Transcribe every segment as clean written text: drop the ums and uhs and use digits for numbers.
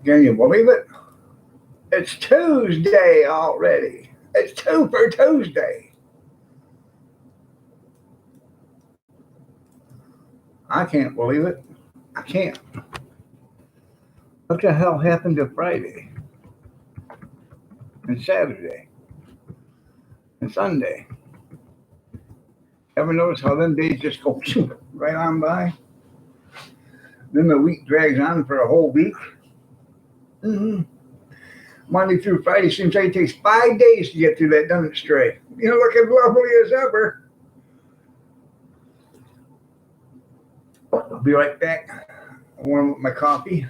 Can you believe it? It's Tuesday already. It's Super Tuesday. I can't believe it. I can't. What the hell happened to Friday and Saturday and Sunday? Ever notice how them days just go right on by? Then the week drags on for a whole week. Mm-hmm. Monday through Friday seems like it takes 5 days to get through that, doesn't it, Stray? You're looking lovely as ever. I'll be right back. I warm up my coffee.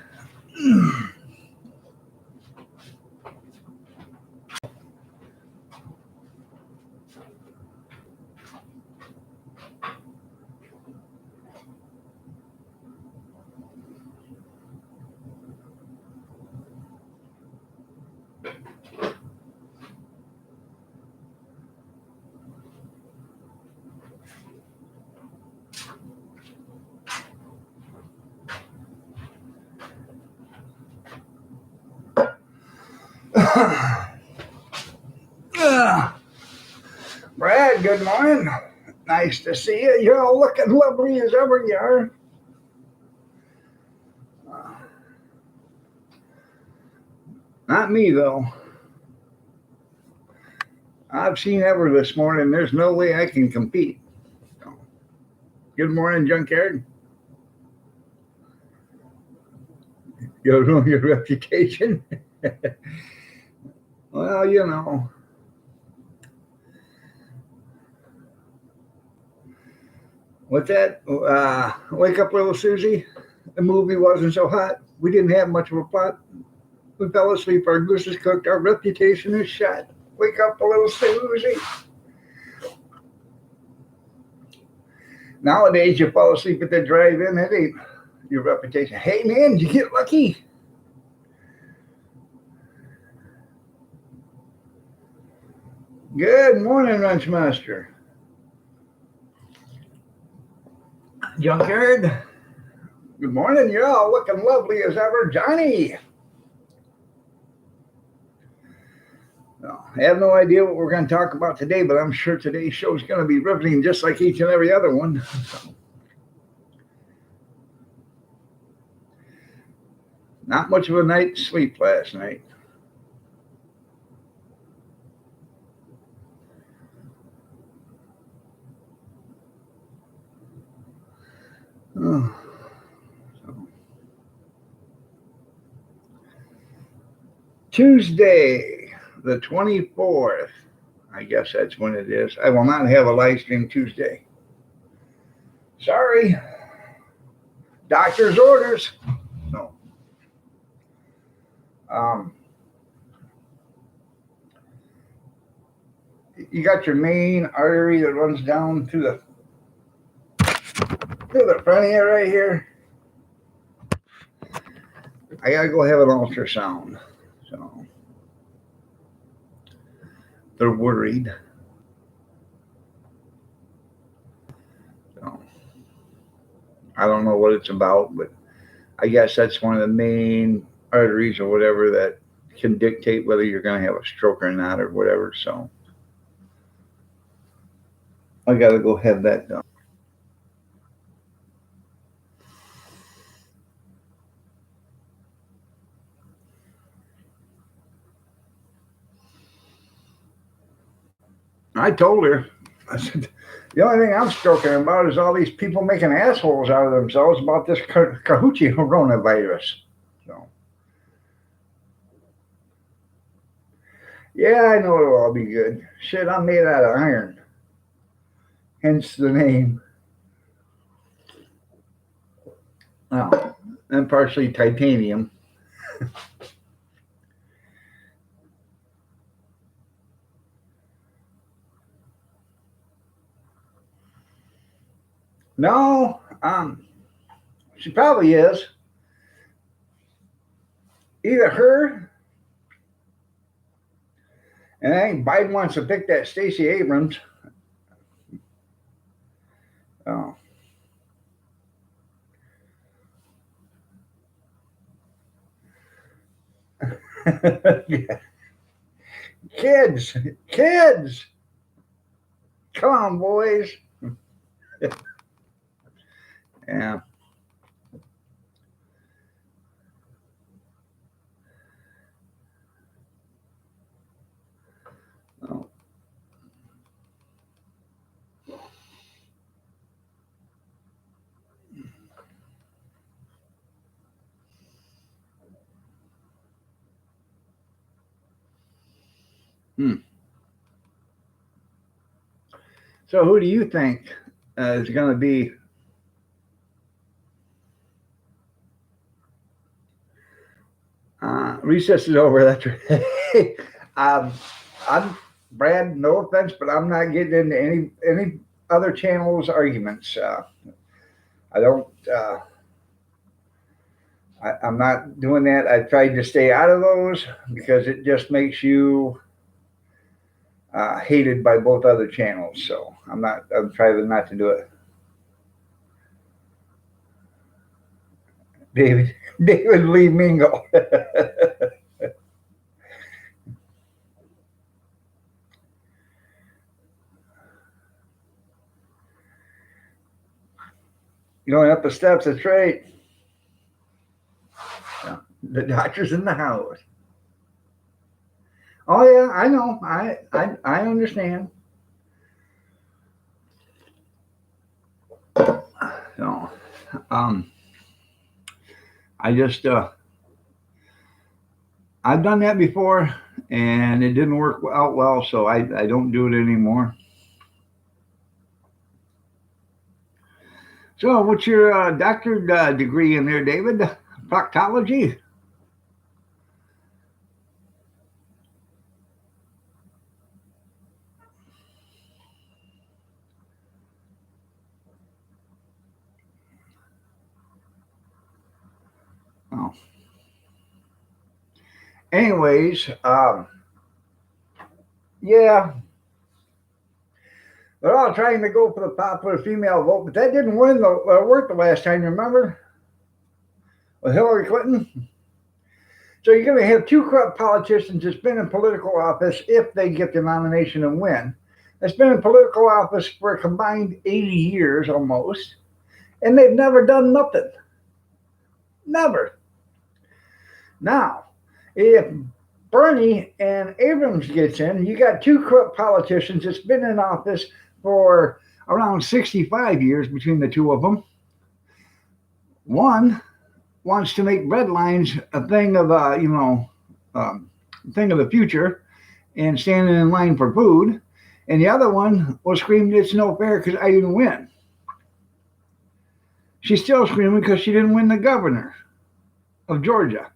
Brad, good morning. Nice to see you. You're all looking lovely as ever you are. Not me, though. I've seen Ever this morning. There's no way I can compete. Good morning, Junkyard. You ruin your reputation. Well, you know. What's that? Wake Up Little Susie. The movie wasn't so hot. We didn't have much of a plot. We fell asleep. Our goose is cooked. Our reputation is shot. Wake up, Little Susie. Nowadays, you fall asleep at the drive-in. It ain't your reputation. Hey, man, did you get lucky? Good morning, Lunchmaster. Junkyard. Good morning. You're all looking lovely as ever. Johnny. I have no idea what we're going to talk about today, but I'm sure today's show is going to be riveting just like each and every other one. Not much of a night's sleep last night. Oh. Tuesday, the 24th. I guess that's when it is. I will not have a live stream Tuesday. Sorry. Doctor's orders. No. You got your main artery that runs down through the front of you right here. I gotta go have an ultrasound. So they're worried. So I don't know what it's about, but I guess that's one of the main arteries or whatever that can dictate whether you're going to have a stroke or not or whatever. So I got to go have that done. I told her, I said, the only thing I'm stroking about is all these people making assholes out of themselves about this Kahuchi coronavirus. So, yeah, I know it'll all be good. Shit, I'm made out of iron. Hence the name. Oh, and partially titanium. No, she probably is. Either her, and I think Biden wants to pick that Stacey Abrams. Oh. Yeah. Kids, kids, come on, boys. Yeah. Oh. Hmm. So, who do you think is going to be? Recess is over. That's right. I'm Brad. No offense, but I'm not getting into any other channels arguments. I don't. I'm not doing that. I tried to stay out of those because it just makes you hated by both other channels. So I'm not. I'm trying not to do it. David, David Lee Mingle. Going up the steps. That's right. Yeah. The doctor's in the house. Oh yeah, I know. I understand. No, um, I just I've done that before, and it didn't work out well, so I don't do it anymore. So, what's your doctorate degree in there, David? Proctology. Oh, anyways, yeah, they're all trying to go for the popular female vote, but that didn't win the work the last time. Remember with Hillary Clinton? So you're going to have two corrupt politicians that's been in political office if they get the nomination and win. That's been in political office for a combined 80 years almost, and they've never done nothing. Never. Now, if Bernie and Abrams gets in, you got two corrupt politicians that's been in office for around 65 years between the two of them. One wants to make red lines a thing of thing of the future and standing in line for food, and the other one was screaming it's no fair because I didn't win. She's still screaming because she didn't win the governor of Georgia.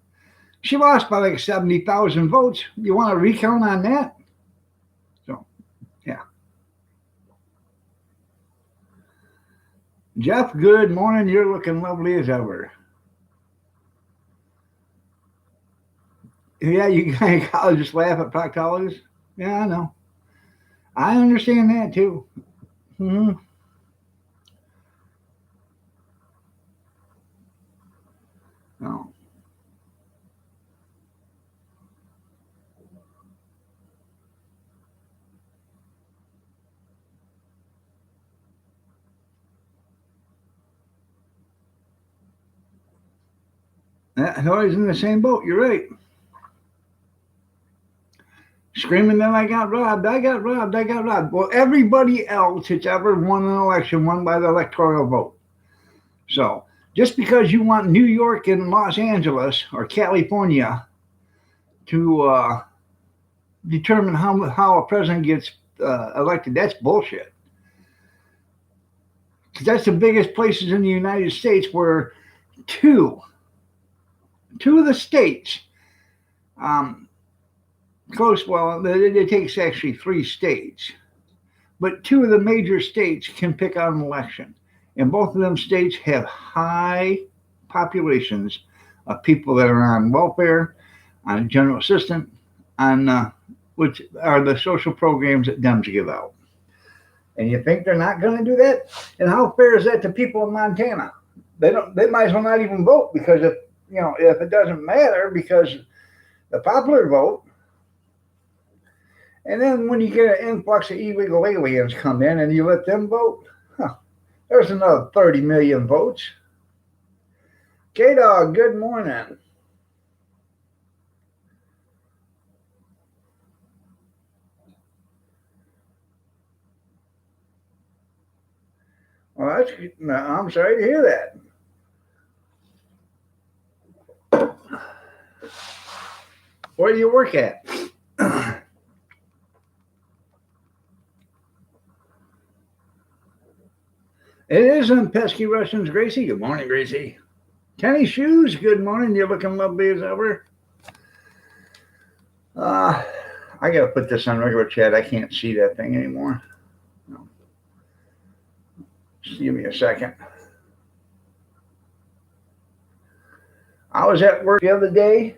She lost by like 70,000 votes. You want a recount on that? So, yeah. Jeff, good morning. You're looking lovely as ever. Yeah, you gynecologists laugh at proctologists. Yeah, I know. I understand that too. Mm-hmm. No. Yeah, Hillary's in the same boat. You're right. Screaming that I got robbed, I got robbed, I got robbed. Well, everybody else that's ever won an election won by the electoral vote. So just because you want New York and Los Angeles or California to determine how a president gets elected, that's bullshit. Because that's the biggest places in the United States where two, two of the states, um, close, well, it takes actually three states, but two of the major states can pick out an election. And both of them states have high populations of people that are on welfare, on general assistance, on which are the social programs that Dems give out. And you think they're not going to do that? And how fair is that to people in Montana? They don't. They might as well not even vote because if it doesn't matter because the popular vote. And then when you get an influx of illegal aliens come in and you let them vote, there's another 30 million votes. K-Dog, good morning. Well, I'm sorry to hear that. Where do you work at? It is them pesky Russians, Gracie. Good morning, Gracie. Kenny Shoes, good morning. You're looking lovely as ever. I got to put this on regular chat. I can't see that thing anymore. No. Just give me a second. I was at work the other day,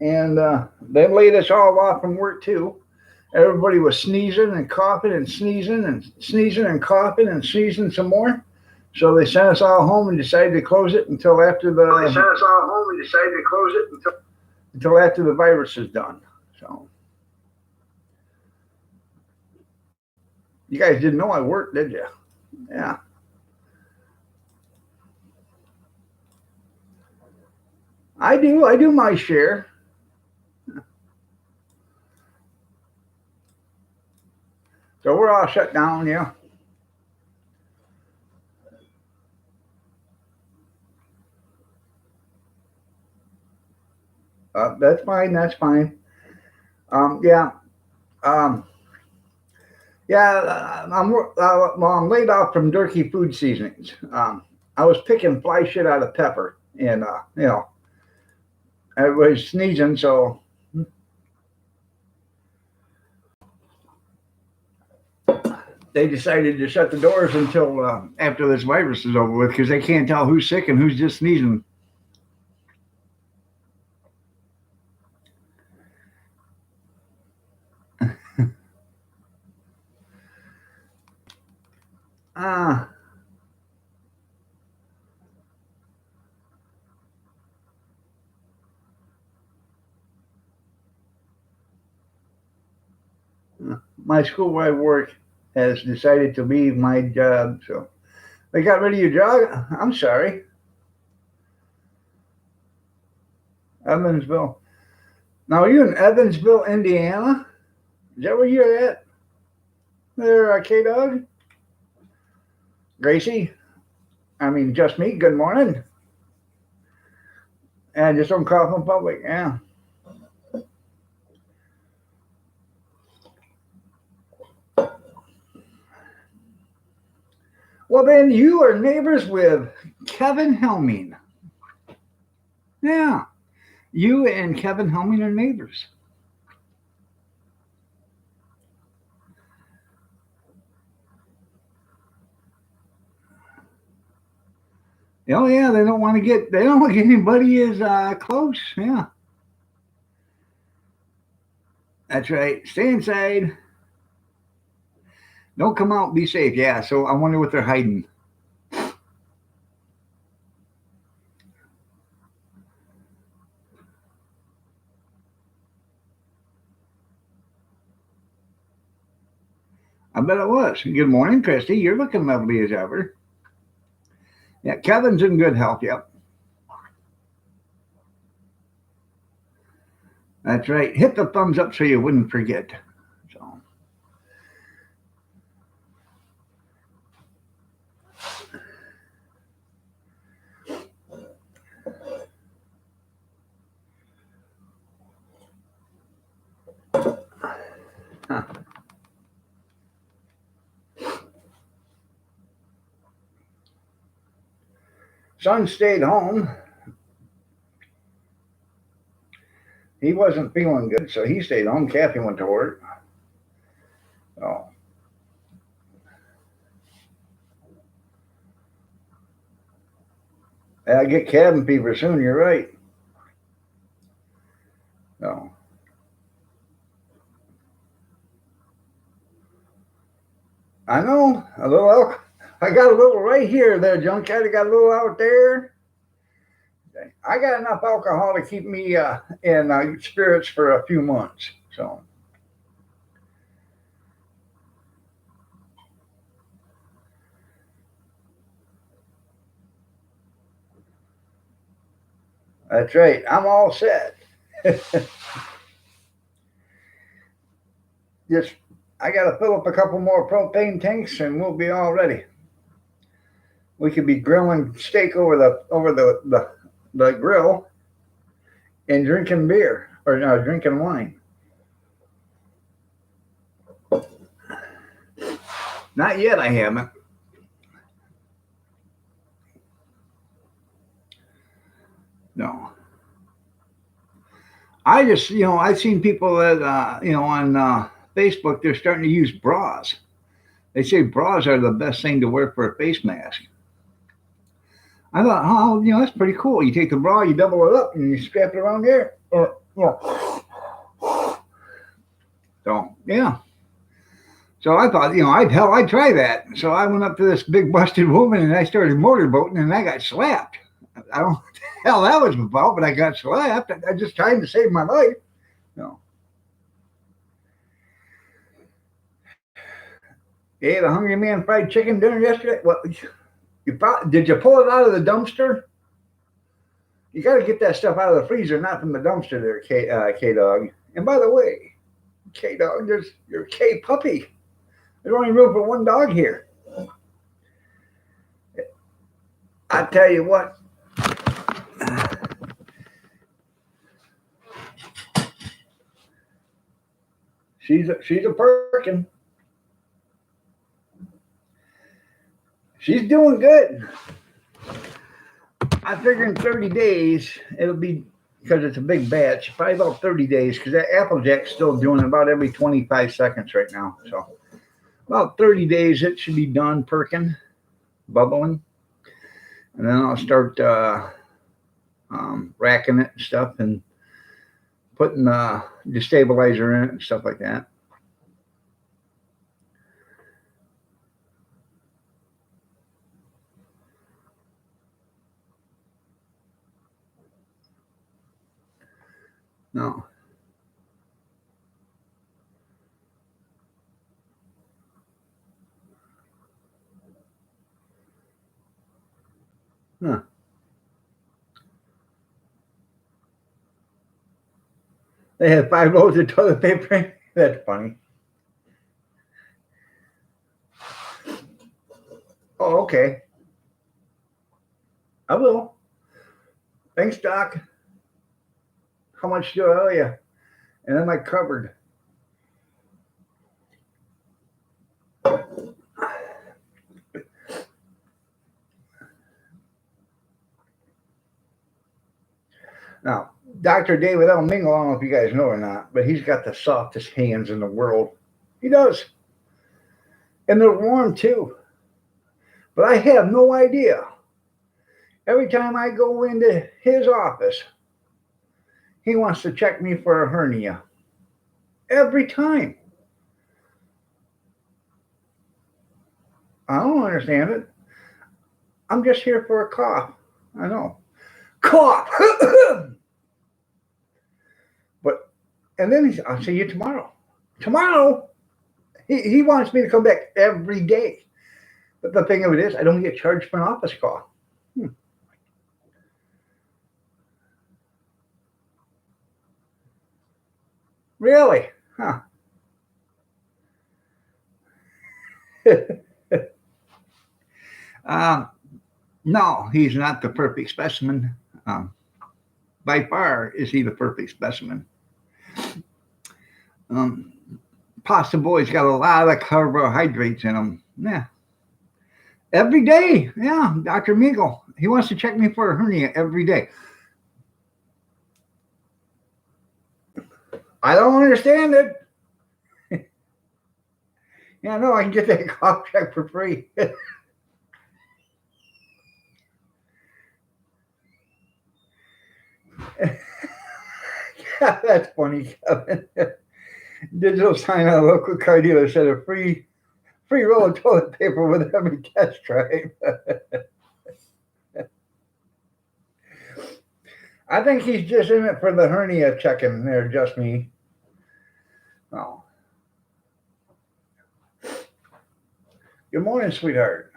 and they laid us all off from work too. Everybody was sneezing and coughing and sneezing and sneezing and coughing and sneezing some more. So they sent us all home and decided to close it until after the. They sent us all home and decided to close it until after the virus is done. So you guys didn't know I worked, did you? Yeah. I do my share. So we're all shut down, yeah. That's fine. That's fine. Yeah. Yeah. I'm laid off from Durkee Food Seasonings. I was picking fly shit out of pepper, and everybody's sneezing, so they decided to shut the doors until after this virus is over with because they can't tell who's sick and who's just sneezing. My school where I work has decided to leave my job, so they got rid of your job. I'm sorry. Evansville. Now, are you in Evansville, Indiana? Is that where you're at? There, K-Dog? Gracie? I mean, just me. Good morning. And just don't cough in public. Yeah. Well, then you are neighbors with Kevin Helming. Yeah. You and Kevin Helming are neighbors. Oh yeah, they don't want to get anybody as close. Yeah. That's right. Stay inside. Don't come out. Be safe. Yeah. So I wonder what they're hiding. I bet it was. Good morning, Christy. You're looking lovely as ever. Yeah, Kevin's in good health. Yep. That's right. Hit the thumbs up so you wouldn't forget. So. Huh. Son stayed home. He wasn't feeling good, so he stayed home. Kathy went to work. Oh. I get cabin fever soon. You're right. No. I know a little. I got a little right here, there, Junkyard. I got a little out there. I got enough alcohol to keep me in spirits for a few months. So that's right. I'm all set. Just I got to fill up a couple more propane tanks, and we'll be all ready. We could be grilling steak over the grill and drinking beer or drinking wine. Not yet. I haven't. No. I just I've seen people that on Facebook they're starting to use bras. They say bras are the best thing to wear for a face mask. I thought, oh, that's pretty cool. You take the bra, you double it up, and you strap it around there. So yeah. So I thought, I'd try that. So I went up to this big busted woman and I started motorboating and I got slapped. I don't know what the hell that was about, but I got slapped. I just trying to save my life. No. You ate a Hungry Man fried chicken dinner yesterday? Well, did you pull it out of the dumpster? You got to get that stuff out of the freezer, not from the dumpster there, K-Dog. And by the way, K-Dog, you're K-Puppy. There's only room for one dog here. I tell you what. She's a Perkin. She's doing good. I figure in 30 days it'll be, because it's a big batch, probably about 30 days, because that Applejack's still doing about every 25 seconds right now. So about 30 days it should be done perking, bubbling, and then I'll start racking it and stuff and putting destabilizer in it and stuff like that. No. Huh. They had 5 loads of toilet paper. That's funny. Oh, okay. I will. Thanks, Doc. How much do I owe you? And am I covered? Now, Dr. David L. Mingle, I don't know if you guys know or not, but he's got the softest hands in the world. He does. And they're warm too. But I have no idea. Every time I go into his office, he wants to check me for a hernia. Every time. I don't understand it. I'm just here for a cough. I know. Cough! But, and then I'll see you tomorrow. Tomorrow? He wants me to come back every day. But the thing of it is, I don't get charged for an office call. Really? Huh. No, he's not the perfect specimen. By far, is he the perfect specimen? Pasta boy's got a lot of carbohydrates in them. Yeah. Every day. Yeah, Dr. Mingle. He wants to check me for a hernia every day. I don't understand it. Yeah, no, I can get that cough check for free. Yeah, that's funny, Kevin. Digital sign on a local car dealer said a free roll of toilet paper with every test drive. I think he's just in it for the hernia checking there, just me. Oh. Good morning, sweetheart.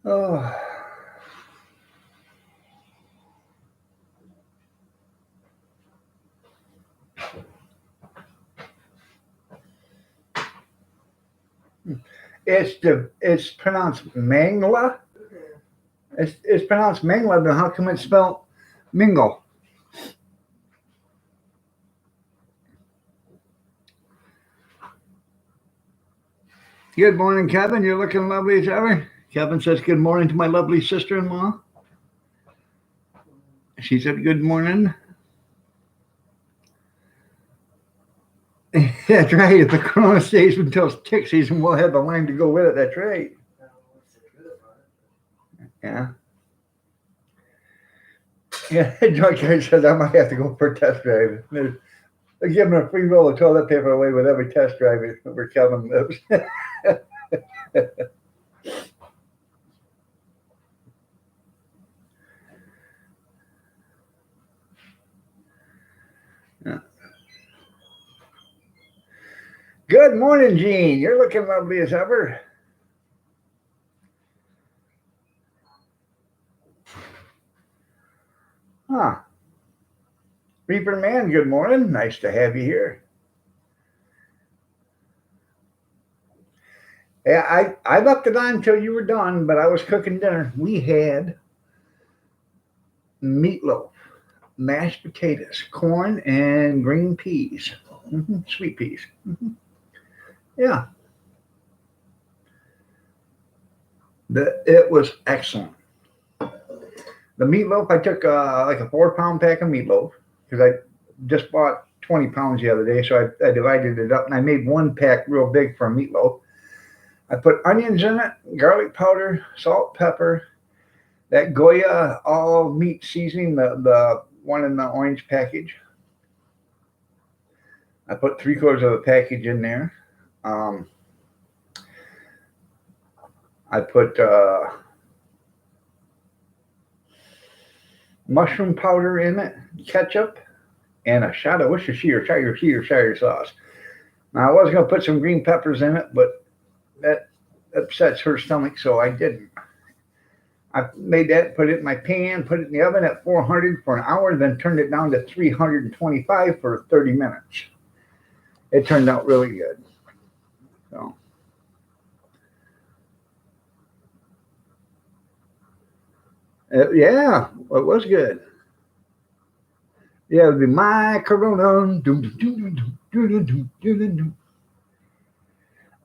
Oh. It's pronounced Mangla. It's pronounced Mangla, but how come it's spelled Mingle? Good morning, Kevin. You're looking lovely as ever. Kevin says good morning to my lovely sister-in-law. She said good morning. That's right. If the corona stays until tick season, we'll have the line to go with it. That's right. Yeah. Yeah, John Kerry says I might have to go for a test drive. They're giving a free roll of toilet paper away with every test drive where Kevin lives. Yeah. Good morning, Gene. You're looking lovely as ever. Huh. Reaper Man, good morning. Nice to have you here. Yeah, I left it on until you were done, but I was cooking dinner. We had meatloaf, mashed potatoes, corn, and green peas. Sweet peas. Yeah. It was excellent. The meatloaf, I took like a 4 pound pack of meatloaf because I just bought 20 pounds the other day. So I divided it up and I made one pack real big for a meatloaf. I put onions in it, garlic powder, salt, pepper, that Goya all meat seasoning, the one in the orange package. I put 3/4 of a package in there. I put mushroom powder in it, ketchup, and a shot of Worcestershire sauce. Now I was going to put some green peppers in it, but that upsets her stomach, so I didn't. I made that, put it in my pan, put it in the oven at 400 for an hour, then turned it down to 325 for 30 minutes. It turned out really good. So, yeah, it was good. Yeah, it would be my Corona.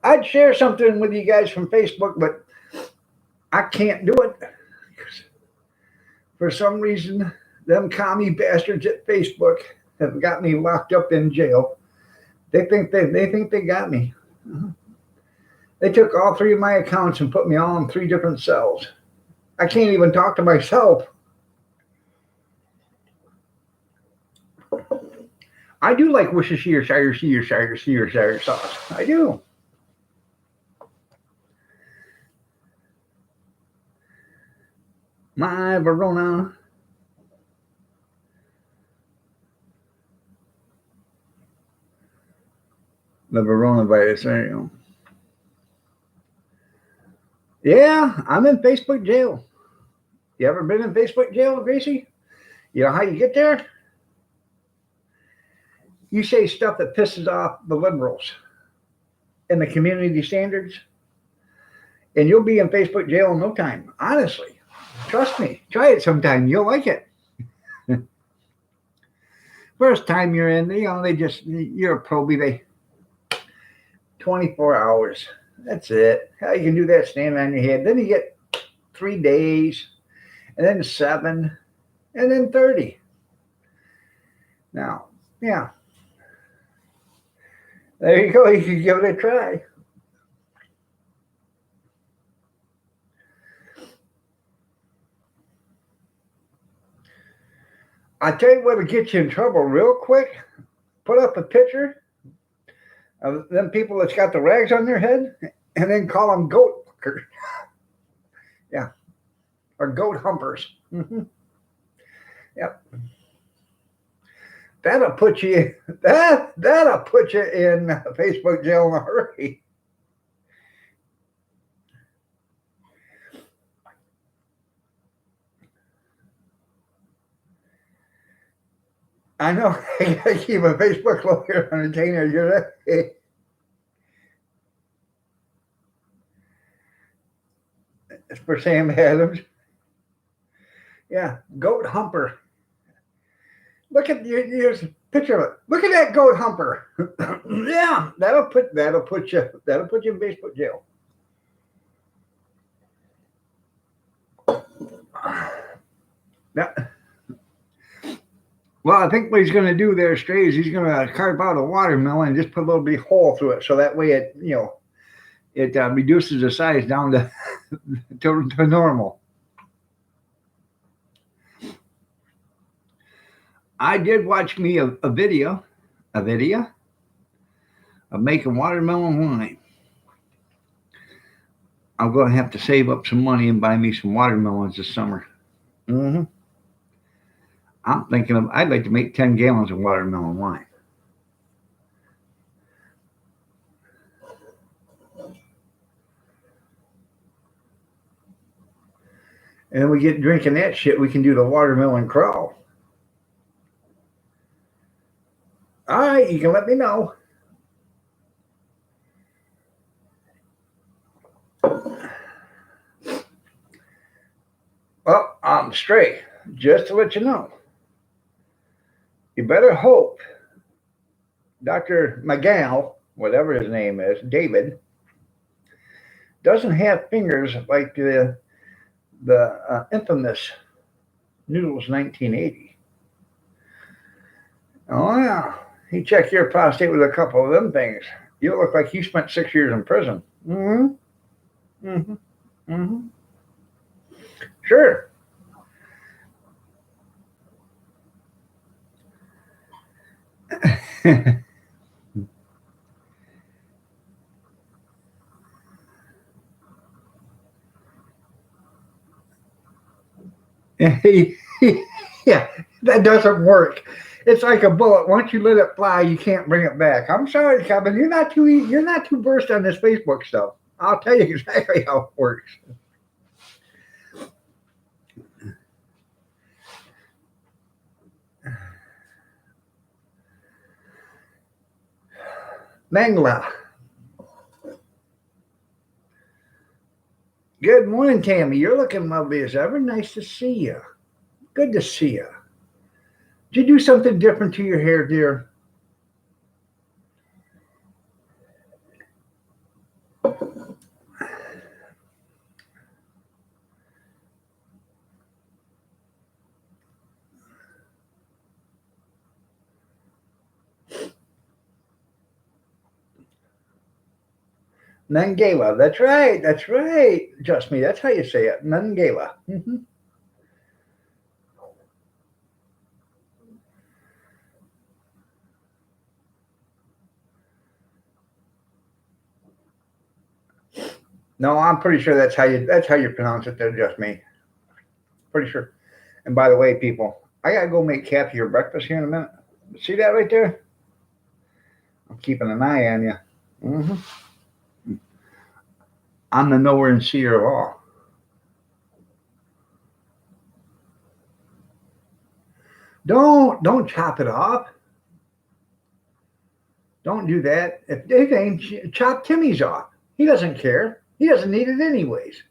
I'd share something with you guys from Facebook, but I can't do it. For some reason, them commie bastards at Facebook have got me locked up in jail. They think they got me. They took all 3 of my accounts and put me all in 3 different cells. I can't even talk to myself. I do like Worcestershire sauce. I do. My Verona. The Verona virus. There you go. Yeah, I'm in Facebook jail. You ever been in Facebook jail, Gracie? You know how you get there? You say stuff that pisses off the liberals and the community standards, and you'll be in Facebook jail in no time. Honestly, trust me. Try it sometime. You'll like it. First time you're in, you're a probie. 24 hours. That's it. How you can do that standing on your head. Then you get 3 days, and then 7, and then 30. Now, yeah. There you go. You can give it a try. I tell you what'll get you in trouble real quick. Put up a picture of them people that's got the rags on their head, and then call them goat fuckers. Yeah, or goat humpers. Yep, that'll put you that'll put you in Facebook jail in a hurry. I know. I gotta keep a Facebook lawyer on retainer. You're right. It's for Sam Adams. Yeah, goat humper. Look at here's a picture of it. Look at that goat humper. Yeah, that'll put you in Facebook jail. Now, well, I think what he's going to do there, Stray, is he's going to carve out a watermelon and just put a little bit hole through it, so that way it reduces the size down to to normal. I did watch me a video of making watermelon wine. I'm going to have to save up some money and buy me some watermelons this summer. Hmm. I'm thinking I'd like to make 10 gallons of watermelon wine. And then we get drinking that shit, we can do the watermelon crawl. All right, you can let me know. Well, I'm Stray. Just to let you know, you better hope Dr. McGow, whatever his name is, David, doesn't have fingers like the infamous Noodles 1980. Oh yeah, he checked your prostate with a couple of them things. You look like you spent 6 years in prison. Mm-hmm. Mm-hmm. Mm-hmm. Sure. Yeah, that doesn't work. It's like a bullet. Once you let it fly, you can't bring it back. I'm sorry, Kevin. You're not too versed on this Facebook stuff. I'll tell you exactly how it works. Mangla. Good morning, Tammy. You're looking lovely as ever. Nice to see you. Good to see you. Did you do something different to your hair, dear? Nangela. That's right. That's right. Just me. That's how you say it. Nangela. Mm-hmm. No, I'm pretty sure that's how you pronounce it. There, just me. Pretty sure. And by the way, people, I gotta go make Kathy your breakfast here in a minute. See that right there? I'm keeping an eye on you. Hmm. I'm the knower and seer of all. Don't chop it off. Don't do that. If anything, chop Timmy's off. He doesn't care. He doesn't need it anyways.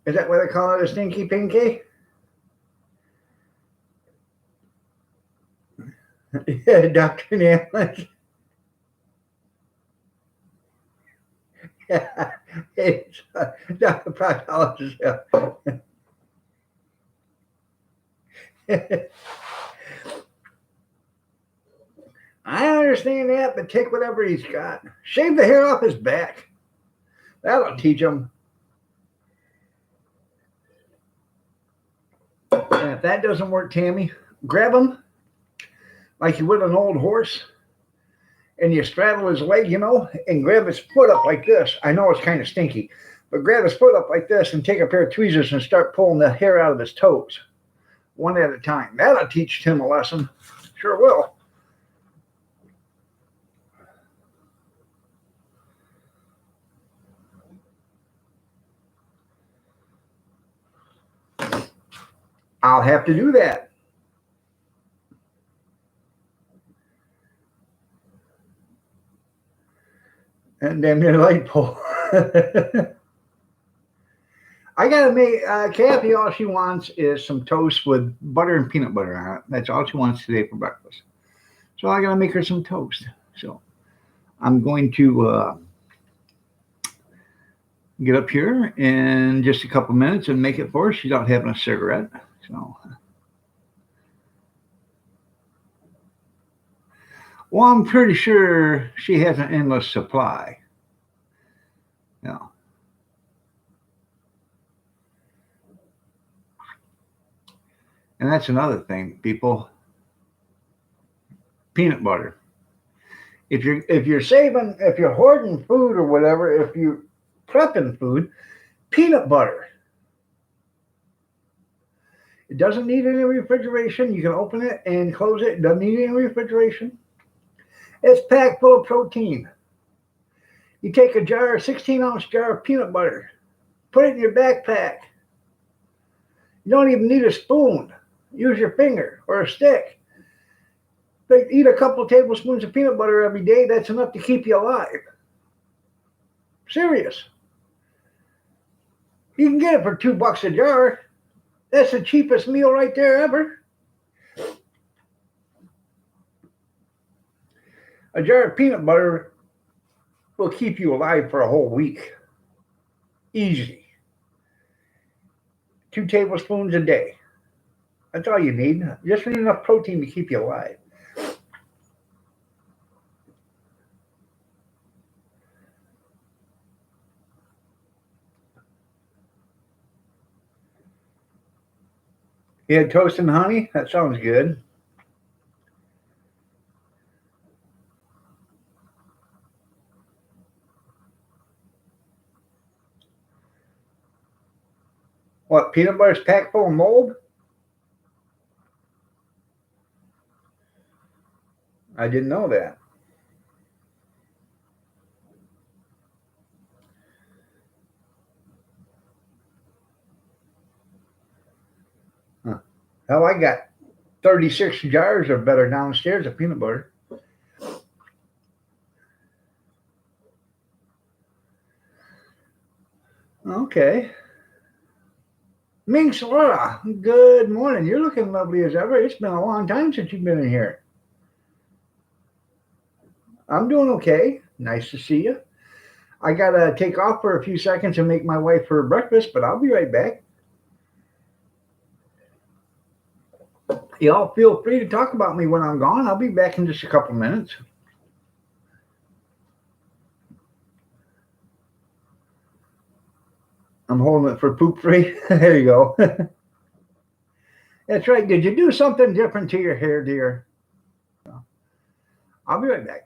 Is that what they call it, a stinky pinky? Yeah, Dr. Nance. Yeah, it's Dr. Proctologist. Yeah. I understand that, but take whatever he's got. Shave the hair off his back. That'll teach him. And if that doesn't work, Tammy, grab him like you would an old horse and you straddle his leg, and grab his foot up like this. I know it's kind of stinky, but grab his foot up like this and take a pair of tweezers and start pulling the hair out of his toes one at a time. That'll teach him a lesson. Sure will. I'll have to do that. And then the light pole. I gotta make Kathy. All she wants is some toast with butter and peanut butter on it. That's all she wants today for breakfast. So I gotta make her some toast. So I'm going to get up here in just a couple minutes and make it for her. She's out having a cigarette. So, well, I'm pretty sure she has an endless supply. Yeah. And that's another thing, people. Peanut butter. If you're hoarding food or whatever, if you're prepping food, peanut butter. It doesn't need any refrigeration. You can open it and close it. It doesn't need any refrigeration. It's packed full of protein. You take a 16-ounce jar of peanut butter, put it in your backpack. You don't even need a spoon. Use your finger or a stick. Eat a couple tablespoons of peanut butter every day. That's enough to keep you alive. Serious. You can get it for $2 a jar. That's the cheapest meal right there ever. A jar of peanut butter will keep you alive for a whole week. Easy. 2 tablespoons a day. That's all you need. Just need enough protein to keep you alive. You had toast and honey? That sounds good. What, peanut butter's packed full of mold? I didn't know that. Huh. Hell, I got 36 jars or better downstairs of peanut butter. Okay. Ming Solera, good morning. You're looking lovely as ever. It's been a long time since you've been in here. I'm doing okay. Nice to see you. I gotta take off for a few seconds and make my wife her breakfast, but I'll be right back. Y'all feel free to talk about me when I'm gone. I'll be back in just a couple minutes. I'm holding it for poop free. There you go. That's right. Did you do something different to your hair, dear? I'll be right back.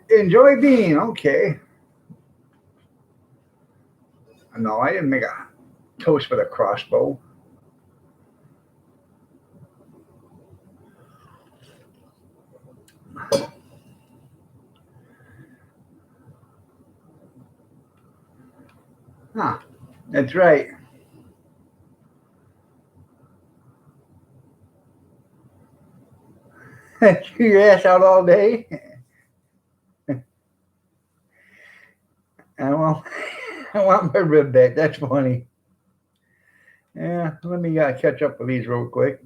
Enjoy being okay. No, I didn't make a toast with a crossbow. Huh. That's right. Chew your ass out all day. I want, I want my rib back. That's funny. Yeah, let me catch up with these real quick.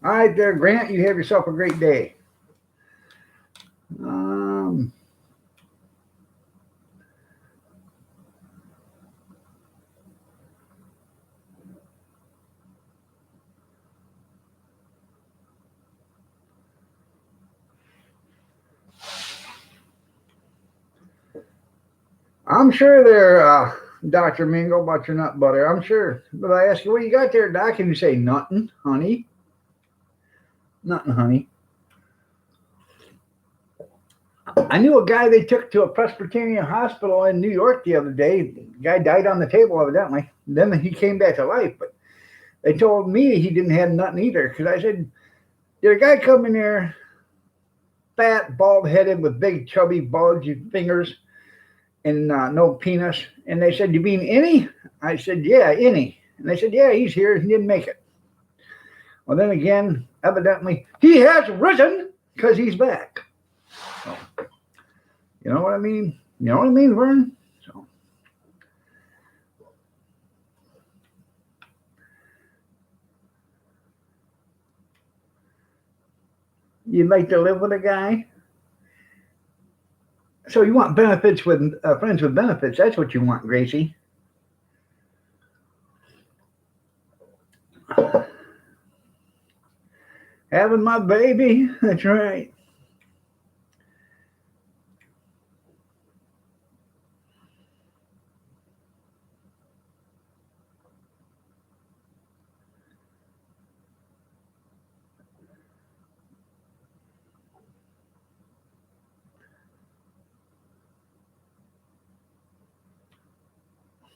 All right, there, Grant. You have yourself a great day. Um, I'm sure there, Dr. Mingo, about your nut butter. I'm sure. But I ask you, what you got there, Doc? And you say, nothing, honey. Nothing, honey. I knew a guy they took to a Presbyterian hospital in New York the other day. The guy died on the table, evidently. Then he came back to life. But they told me he didn't have nothing either. Because I said, did a guy come in there, fat, bald headed, with big, chubby, bulgy fingers and no penis? And they said, you mean any? I said, yeah, any. And they said, yeah, he's here. He didn't make it. Well, then again, evidently, he has risen because he's back. So, you know what I mean? You know what I mean, Vern? So, you'd like to live with a guy? So you want benefits with friends with benefits? That's what you want, Gracie. Having my baby. That's right.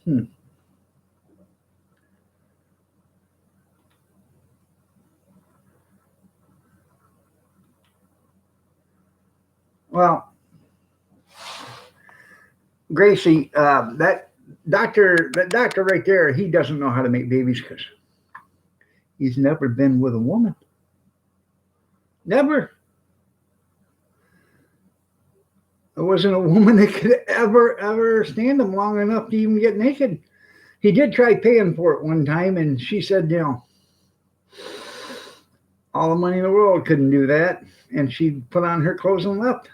Hmm. Well, Gracie, that doctor right there, he doesn't know how to make babies because he's never been with a woman. Never. There wasn't a woman that could ever stand him long enough to even get naked. He did try paying for it one time, and she said, all the money in the world couldn't do that. And she put on her clothes and left.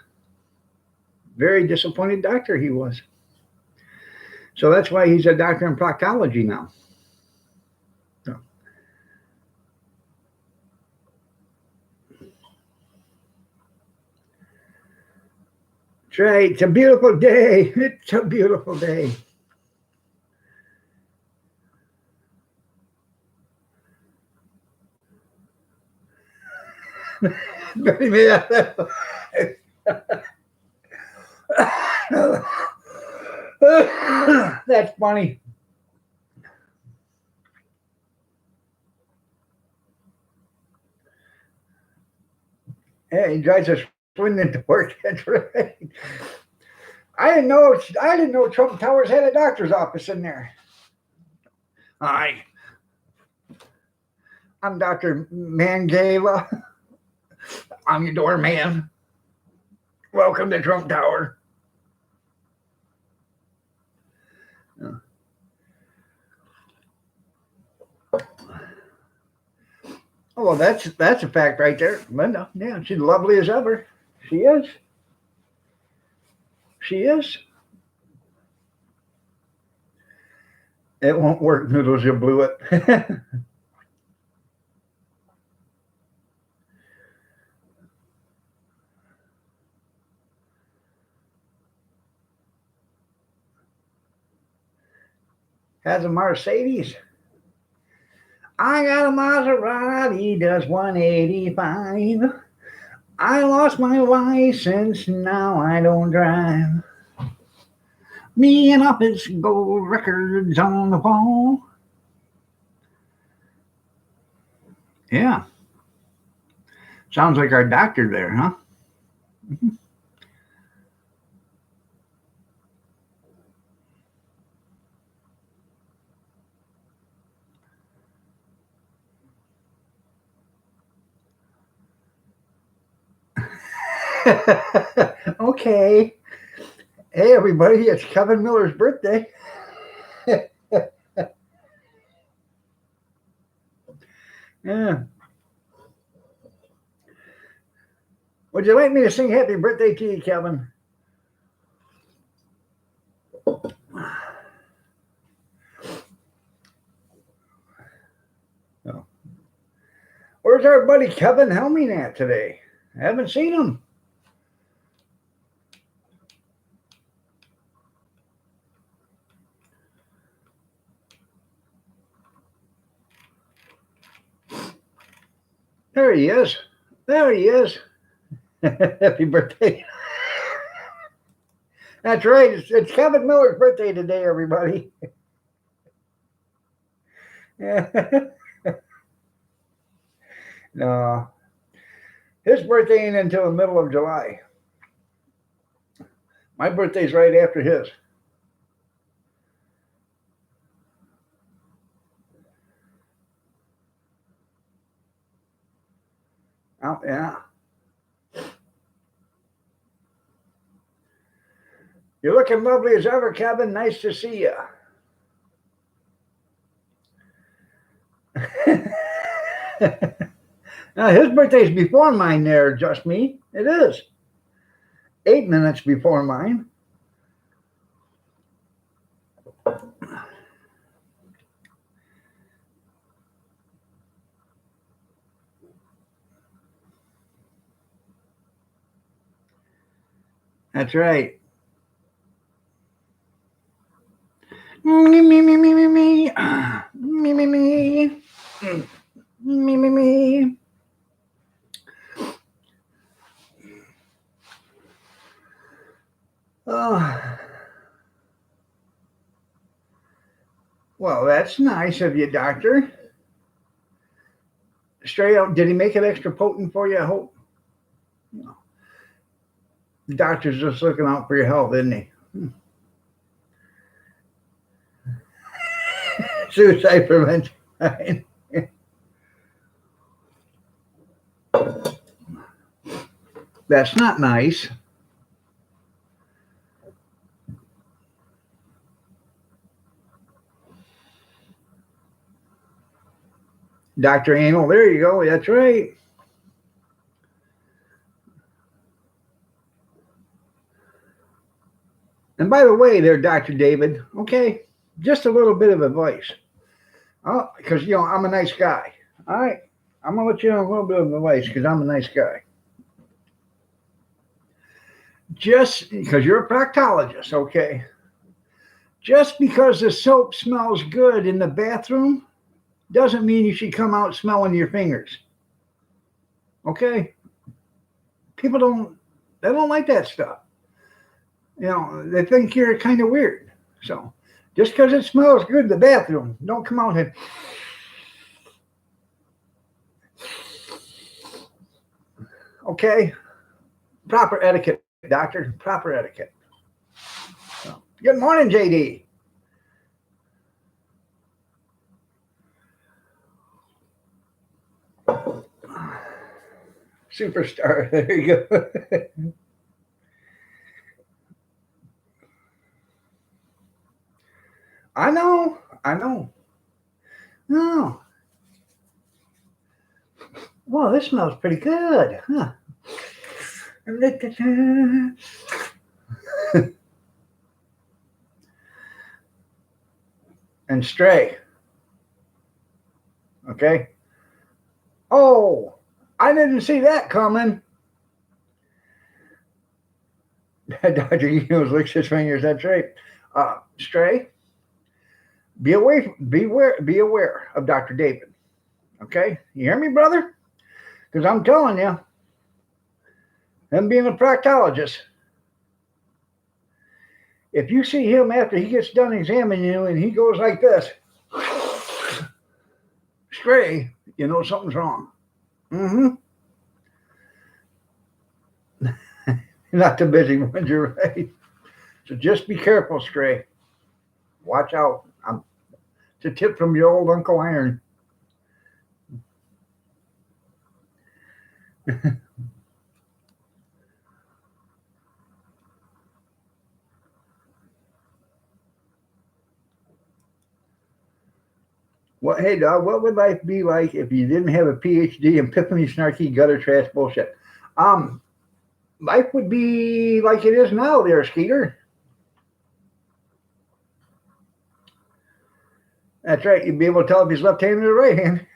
Very disappointed doctor he was. So that's why he's a doctor in proctology now. So, that's right. It's a beautiful day. It's a beautiful day. That's funny. Hey, he drives us swinging to work. That's right. I didn't know. I didn't know Trump Towers had a doctor's office in there. Hi, I'm Doctor Mangala. I'm your doorman. Welcome to Trump Tower. Oh, well, that's a fact right there, Linda. Yeah, she's lovely as ever. She is. She is. It won't work, Noodles. You blew it. Has a Mercedes. I got a Maserati, does 185. I lost my license, now I don't drive. Me and office gold records on the wall. Yeah, sounds like our doctor there, huh? Okay. Hey, everybody, it's Kevin Miller's birthday. Yeah. Would you like me to sing happy birthday to you, Kevin? No. Where's our buddy Kevin Helming at today? I haven't seen him. There he is. There he is. Happy birthday. That's right. It's Kevin Miller's birthday today, everybody. No, his birthday ain't until the middle of July. My birthday's right after his. Oh, yeah. You're looking lovely as ever, Kevin. Nice to see you. Now, his birthday's before mine there, just me. It is. 8 minutes before mine. That's right. Me, me, me, me, me, me. Me, me, me. Me, me, me. Oh. Well, that's nice of you, doctor. Straight up, did he make it extra potent for you? I hope. No. The doctor's just looking out for your health, isn't he? Suicide prevention. Right? That's not nice. Dr. Anal, there you go. That's right. And by the way, there, Dr. David, okay, just a little bit of advice. Oh, because, I'm a nice guy. All right. I'm going to let you know a little bit of advice because I'm a nice guy. Just because you're a proctologist, okay? Just because the soap smells good in the bathroom doesn't mean you should come out smelling your fingers. Okay? People they don't like that stuff. They think you're kind of weird. So just because it smells good in the bathroom, don't come out and okay? Proper etiquette, doctor. Proper etiquette. So, good morning, JD. Superstar. There you go. I know. No. Well, this smells pretty good, huh? And stray. Okay. Oh, I didn't see that coming. Dr. Enos licks his fingers. That's right. Stray. Be aware of Dr. David. Okay? You hear me, brother? Because I'm telling you, him being a proctologist, if you see him after he gets done examining you and he goes like this, stray, you know something's wrong. Mm-hmm. Not the busy ones, you're right. So just be careful, stray. Watch out. It's a tip from your old Uncle Iron. Well, hey, dog, what would life be like if you didn't have a PhD in pimping snarky gutter trash bullshit? Um, Life would be like it is now, there, Skeeter. That's right. You'd be able to tell if he's left-handed or right-handed.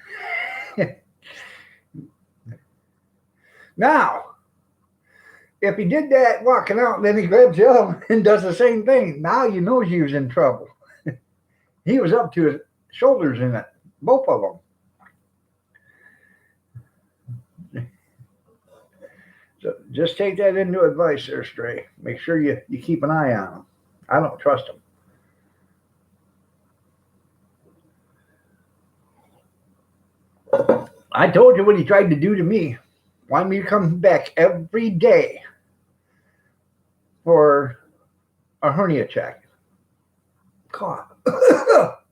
Now, if he did that walking out, and then he grabs you up and does the same thing, now you know he was in trouble. He was up to his shoulders in it, both of them. So just take that into advice there, Stray. Make sure you keep an eye on him. I don't trust him. I told you what he tried to do to me. Wanted me to come back every day for a hernia check. Cough.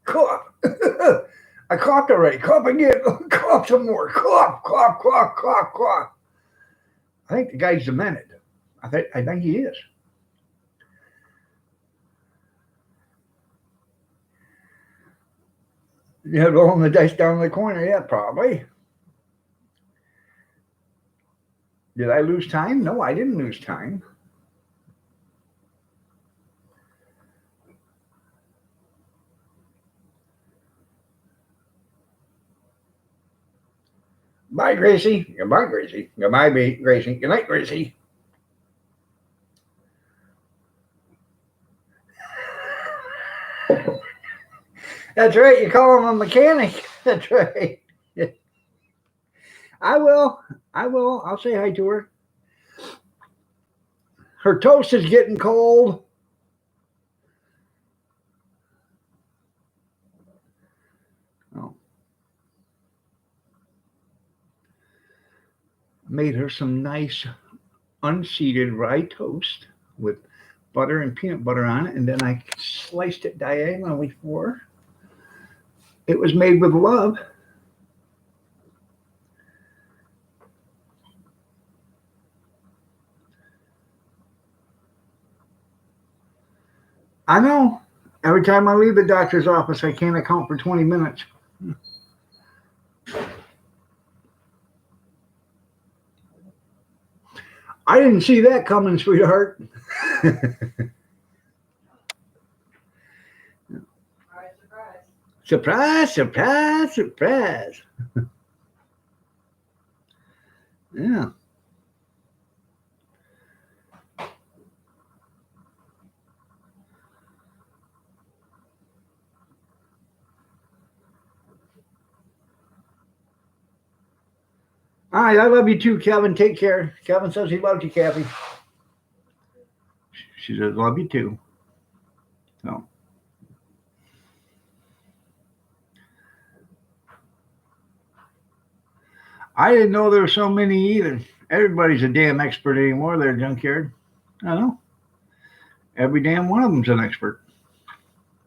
Cough. I coughed already. Cough again. Cough some more. Cough, cough, cough, cough, cough. I think the guy's demented. I think he is. Yeah, rolling the dice down in the corner. Yeah, probably. Did I lose time? No, I didn't lose time. Bye, Gracie. Goodbye, Gracie. Goodbye, Gracie. Good night, Gracie. That's right. You call him a mechanic. That's right. I will. I will. I'll say hi to her. Her toast is getting cold. Oh. Made her some nice unseeded rye toast with butter and peanut butter on it, and then I sliced it diagonally for her. It was made with love. I know. Every time I leave the doctor's office, I can't account for 20 minutes. I didn't see that coming, sweetheart. Surprise, surprise, surprise. Yeah. All right, I love you too, Kevin. Take care. Kevin says he loves you, Kathy. She says, love you too. So. I didn't know there were so many either. Everybody's a damn expert anymore, there, junkyard. I know. Every damn one of them's an expert.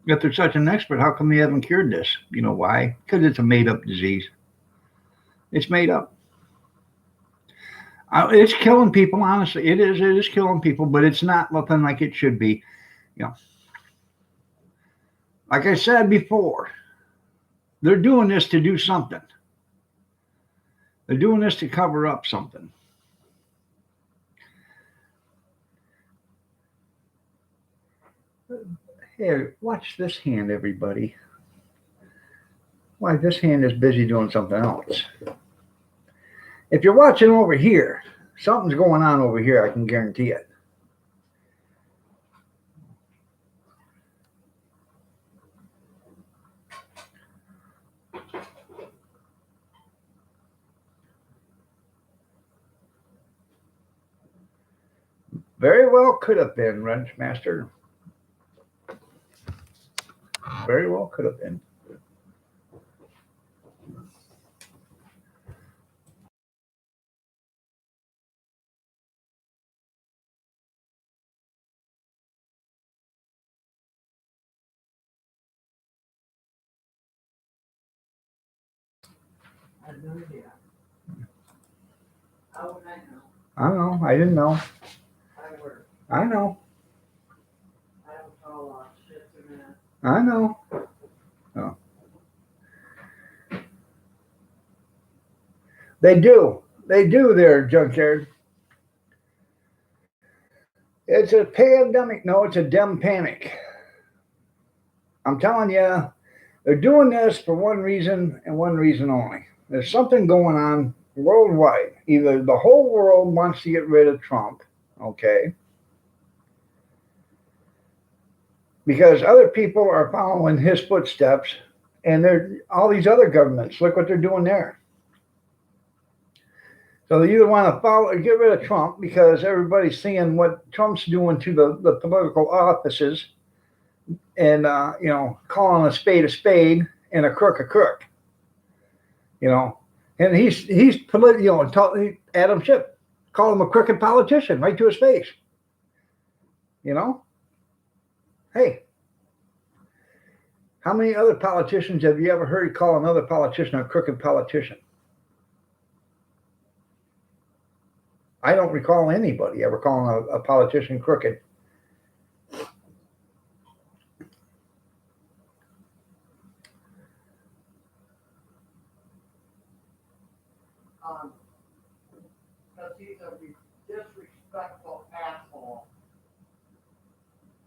If they're such an expert, how come they haven't cured this? You know why? Because it's a made up disease. It's made up. It's killing people, honestly. It is. It is killing people, but it's not looking like it should be. You know, like I said before, they're doing this to do something. They're doing this to cover up something. Here, watch this hand, everybody. Why, this hand is busy doing something else. If you're watching over here, something's going on over here, I can guarantee it. Very well could have been, Wrench Master. Very well could have been. I have no idea. How would I know? I know. I didn't know. I work. I know. I don't call a lot of shit to man. I know. Oh. They do. They do there, Junkyard. It's a pandemic. No, it's a dem panic. I'm telling you, they're doing this for one reason and one reason only. There's something going on worldwide. Either the whole world wants to get rid of Trump, okay, because other people are following his footsteps, and they're all these other governments. Look what they're doing there. So they either want to follow or get rid of Trump because everybody's seeing what Trump's doing to the political offices, and calling a spade and a crook a crook. And he's Adam Schiff called him a crooked politician right to his face. Hey, how many other politicians have you ever heard call another politician a crooked politician? I don't recall anybody ever calling a politician crooked. Because he's a disrespectful asshole.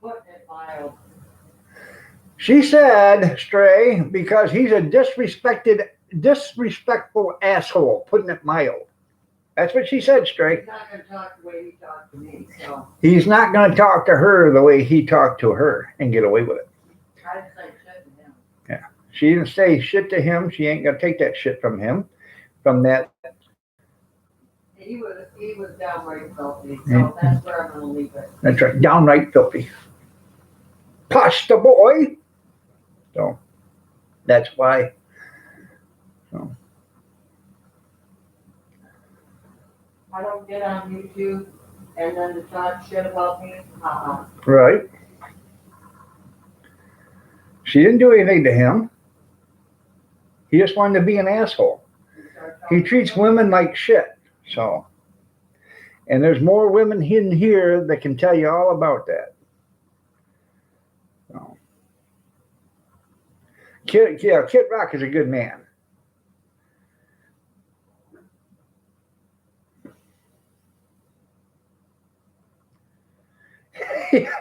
Putting it mild. She said, Stray, because he's a disrespectful asshole, putting it mild. That's what she said, Stray. He's not going to talk the way he talked to me, so. He's not going to talk to her the way he talked to her and get away with it. I didn't say shit to him. Yeah. She didn't say shit to him. She ain't going to take that shit from him. From that. He was downright filthy, so that's where I'm going to leave it. That's right. Downright filthy. Pasta boy. So that's why. So. I don't get on YouTube and then to talk shit about me. Right. She didn't do anything to him. He just wanted to be an asshole. He treats women like shit. So, and there's more women in here that can tell you all about that. So. Kid Rock is a good man.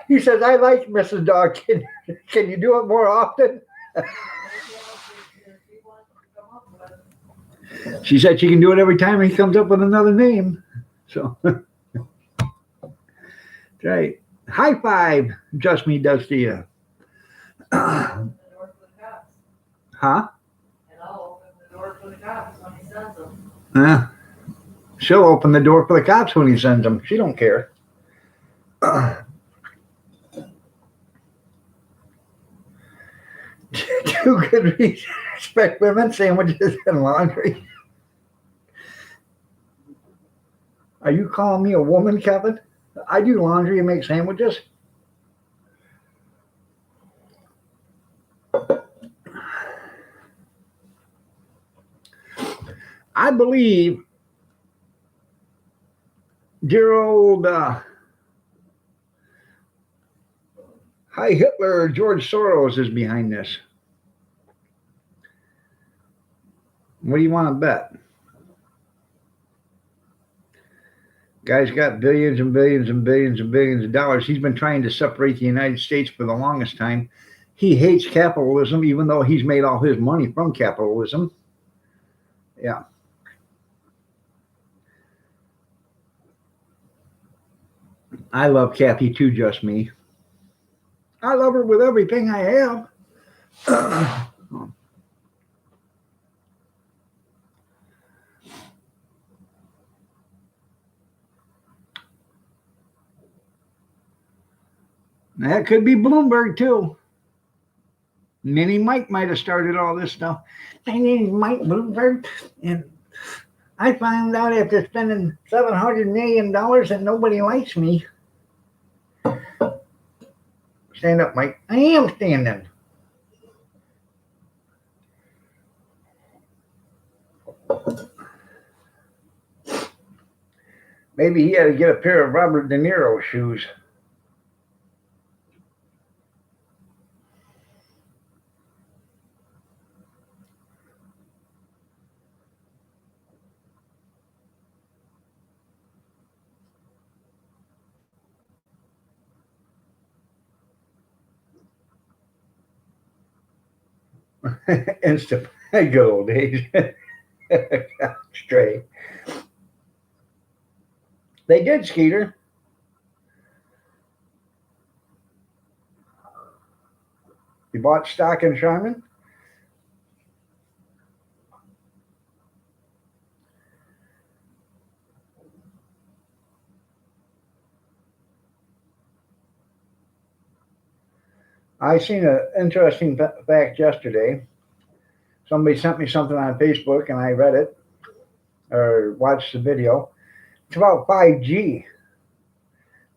He says, I like Mrs. Dog. Can you do it more often? She said she can do it every time he comes up with another name. So, right. High five, Just Me does to you. Huh? And I'll open the door for the cops when he sends them. She'll open the door for the cops when he sends them. She don't care. Two good reasons to respect women, sandwiches, and laundry. Are you calling me a woman, Kevin? I do laundry and make sandwiches. I believe dear old Hi Hitler, George Soros is behind this. What do you want to bet? Guy's got billions and billions and billions and billions of dollars. He's been trying to separate the United States for the longest time. He hates capitalism, even though he's made all his money from capitalism. Yeah. I love Kathy too, Just Me. I love her with everything I have. That could be Bloomberg too. Mini Mike might have started all this stuff. My name is Mike Bloomberg, and I found out after spending $700 million that nobody likes me. Stand up, Mike. I am standing. Maybe he had to get a pair of Robert De Niro shoes. Instant good old days. Stray. They did, Skeeter. You bought stock in Sharman? I seen an interesting fact yesterday. Somebody sent me something on Facebook and I read it or watched the video. It's about 5G.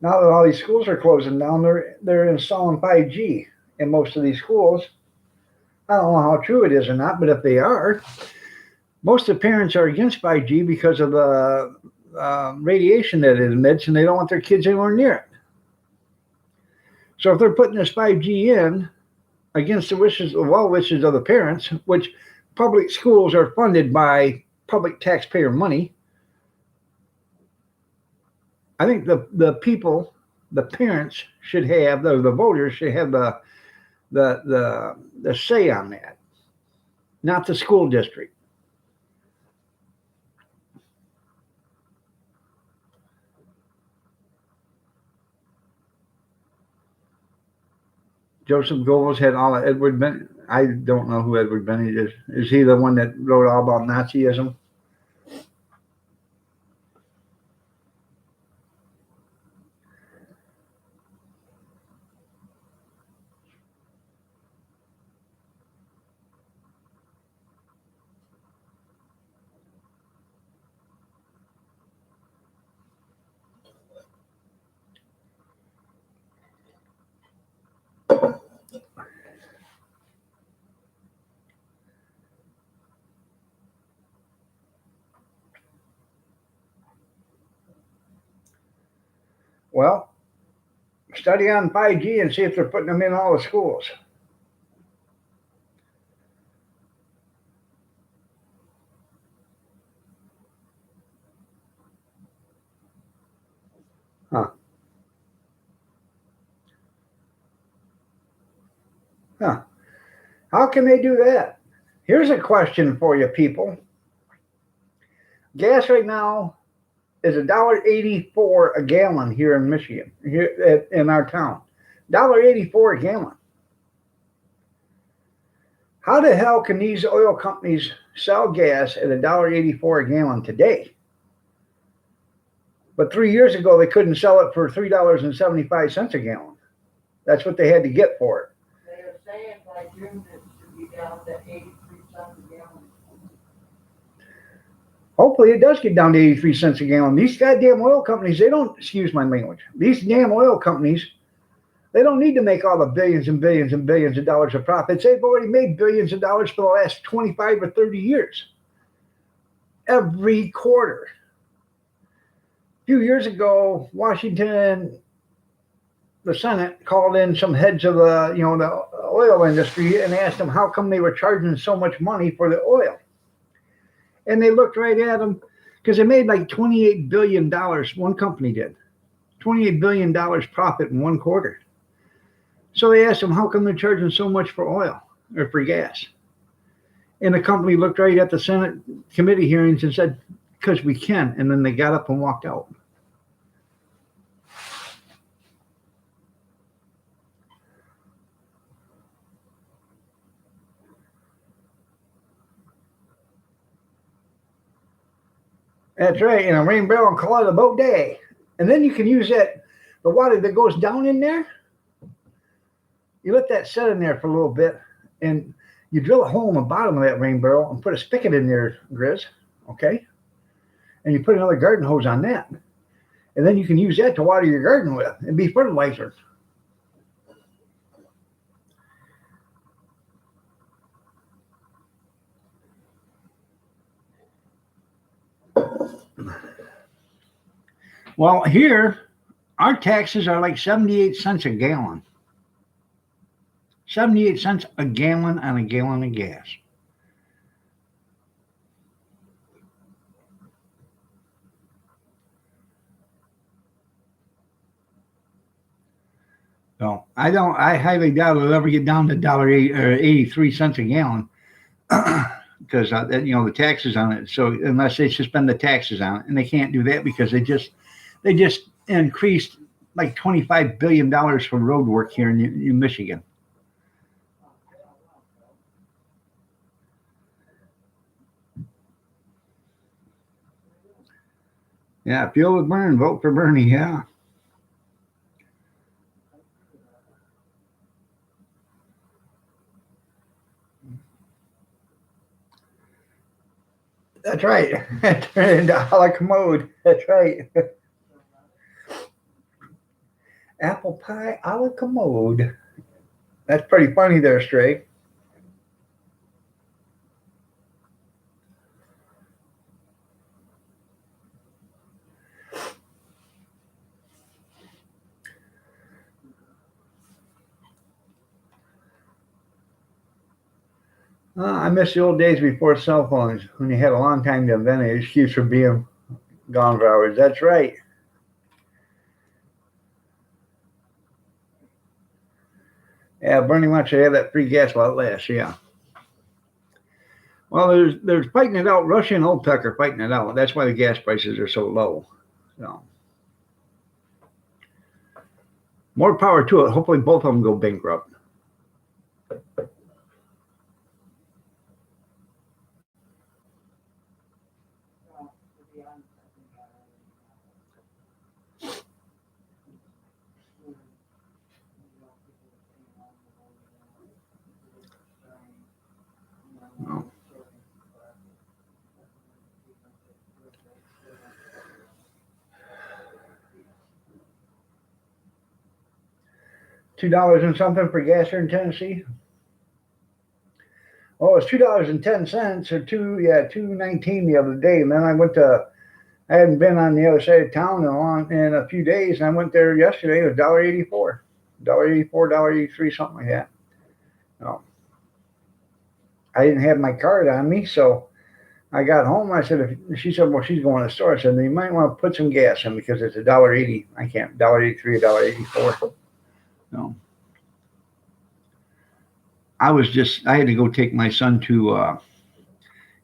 Now that all these schools are closing down, they're installing 5G in most of these schools. I don't know how true it is or not, but if they are, most of the parents are against 5G because of the radiation that it emits, and they don't want their kids anywhere near it. So if they're putting this 5G in against the well wishes of the parents, which public schools are funded by public taxpayer money, I think the people, the parents should have, the voters should have the say on that, not the school district. Joseph Goebbels had all of Edward Benning. I don't know who Edward Benning is. Is he the one that wrote all about Nazism? Well, study on 5G and see if they're putting them in all the schools. Huh. Huh. How can they do that? Here's a question for you people. Gas right now is $1.84 a gallon here in Michigan, here in our town. $1.84 a gallon. How the hell can these oil companies sell gas at $1.84 a gallon today? But 3 years ago, they couldn't sell it for $3.75 a gallon. That's what they had to get for it. They are saying by June it should be down to 83 cents a gallon. Hopefully it does get down to 83 cents a gallon. These goddamn oil companies, they don't, excuse my language, these damn oil companies, they don't need to make all the billions and billions and billions of dollars of profits. They've already made billions of dollars for the last 25 or 30 years. Every quarter. A few years ago, Washington, the Senate called in some heads of the oil industry and asked them how come they were charging so much money for the oil. And they looked right at them because they made like $28 billion. One company did. $28 billion profit in one quarter. So they asked them, how come they're charging so much for oil or for gas? And the company looked right at the Senate committee hearings and said, because we can. And then they got up and walked out. That's right, rain barrel and call it a boat day. And then you can use that, the water that goes down in there, You let that set in there for a little bit, and you drill a hole in the bottom of that rain barrel and put a spigot in there, Grizz, okay? And you put another garden hose on that. And then you can use that to water your garden with and be fertilizer. Well, here, our taxes are like 78 cents a gallon. 78 cents a gallon on a gallon of gas. So I highly doubt it'll ever get down to $1.83 a gallon because the taxes on it. So unless they suspend the taxes on it, and they can't do that because they just increased like $25 billion for road work here in Michigan. Yeah, fuel would burn. Vote for Bernie. Yeah. That's right. Turn it into a la commode. That's right. Apple pie a la commode. That's pretty funny there, Stray. I miss the old days before cell phones when you had a long time to invent an excuse for being gone for hours. That's right. Yeah, Bernie wants you to have that free gas while it lasts. Yeah. Well, there's fighting it out. Russia and OPEC are fighting it out. That's why the gas prices are so low. So more power to it. Hopefully, both of them go bankrupt. No. $2 and something for gas here in Tennessee. Oh, it's $2.10 or 2.19 the other day. And then I hadn't been on the other side of town in a few days, and I went there yesterday. It was $1.84, $1.84, $1.83, something like that. No, I didn't have my card on me, so I got home. I said, she said, well, she's going to the store. I said, you might want to put some gas in because it's $1.80. I can't, $1.83, $1.84. No. I had to go take my son to,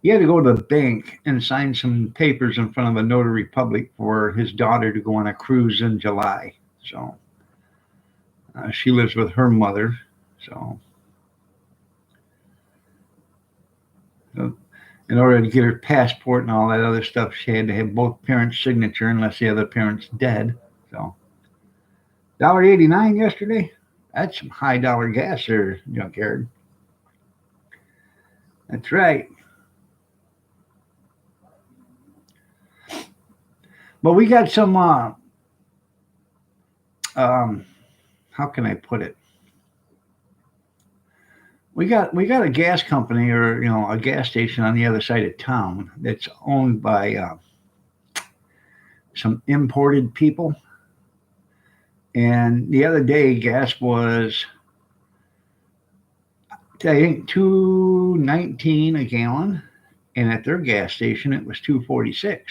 he had to go to the bank and sign some papers in front of a notary public for his daughter to go on a cruise in July. So she lives with her mother. So in order to get her passport and all that other stuff, she had to have both parents' signature unless the other parent's dead. So $1.89 yesterday. That's some high dollar gas there, junkyard. That's right. But we got some. How can I put it? We got a gas company or a gas station on the other side of town that's owned by some imported people. And the other day, gas was I think $2.19 a gallon, and at their gas station it was $2.46.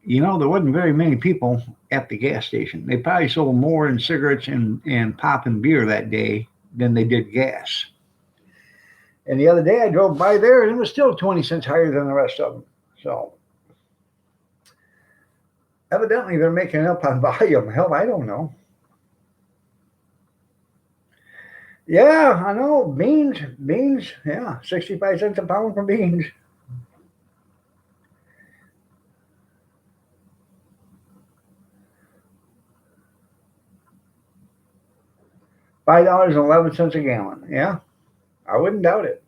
There wasn't very many people at the gas station. They probably sold more in cigarettes and pop and beer that day than they did gas. And the other day I drove by there and it was still 20 cents higher than the rest of them. So evidently they're making it up on volume. Hell, I don't know. Yeah, I know. Beans, yeah, 65 cents a pound for beans. $5.11 a gallon. Yeah, I wouldn't doubt it.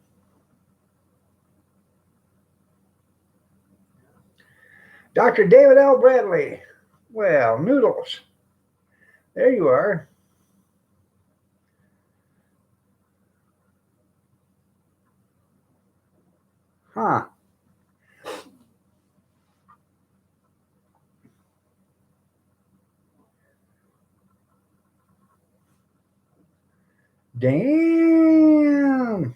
Dr. David L. Bradley. Well, noodles. There you are. Huh. Damn.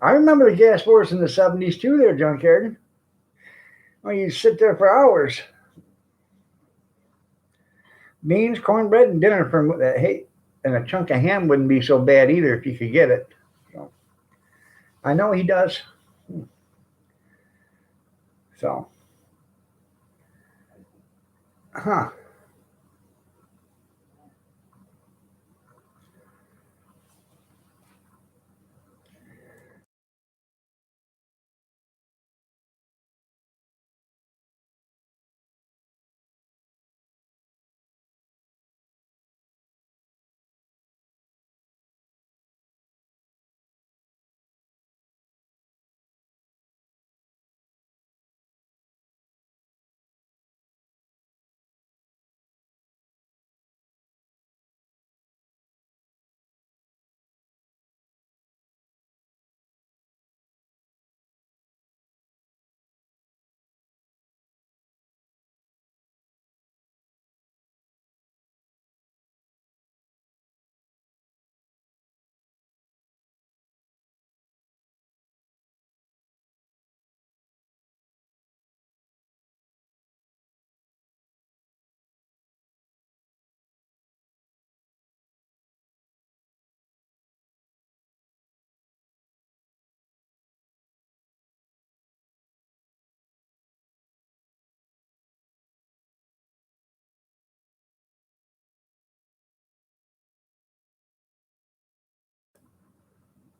I remember the gas wars in the 70s too there, Junkyard. Well, you sit there for hours. Beans, cornbread, and dinner from that. Hey, and a chunk of ham wouldn't be so bad either if you could get it. So, I know he does. So, huh.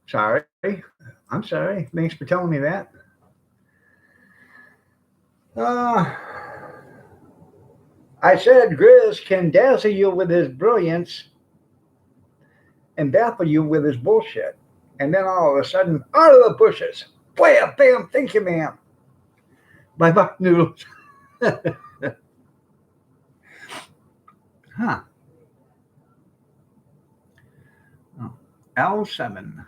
Sorry. I'm sorry. Thanks for telling me that. Uh, I said Grizz can dazzle you with his brilliance and baffle you with his bullshit. And then all of a sudden, out of the bushes, bam, bam, thank you, ma'am. Bye bye, noodles. Huh. Oh. L7.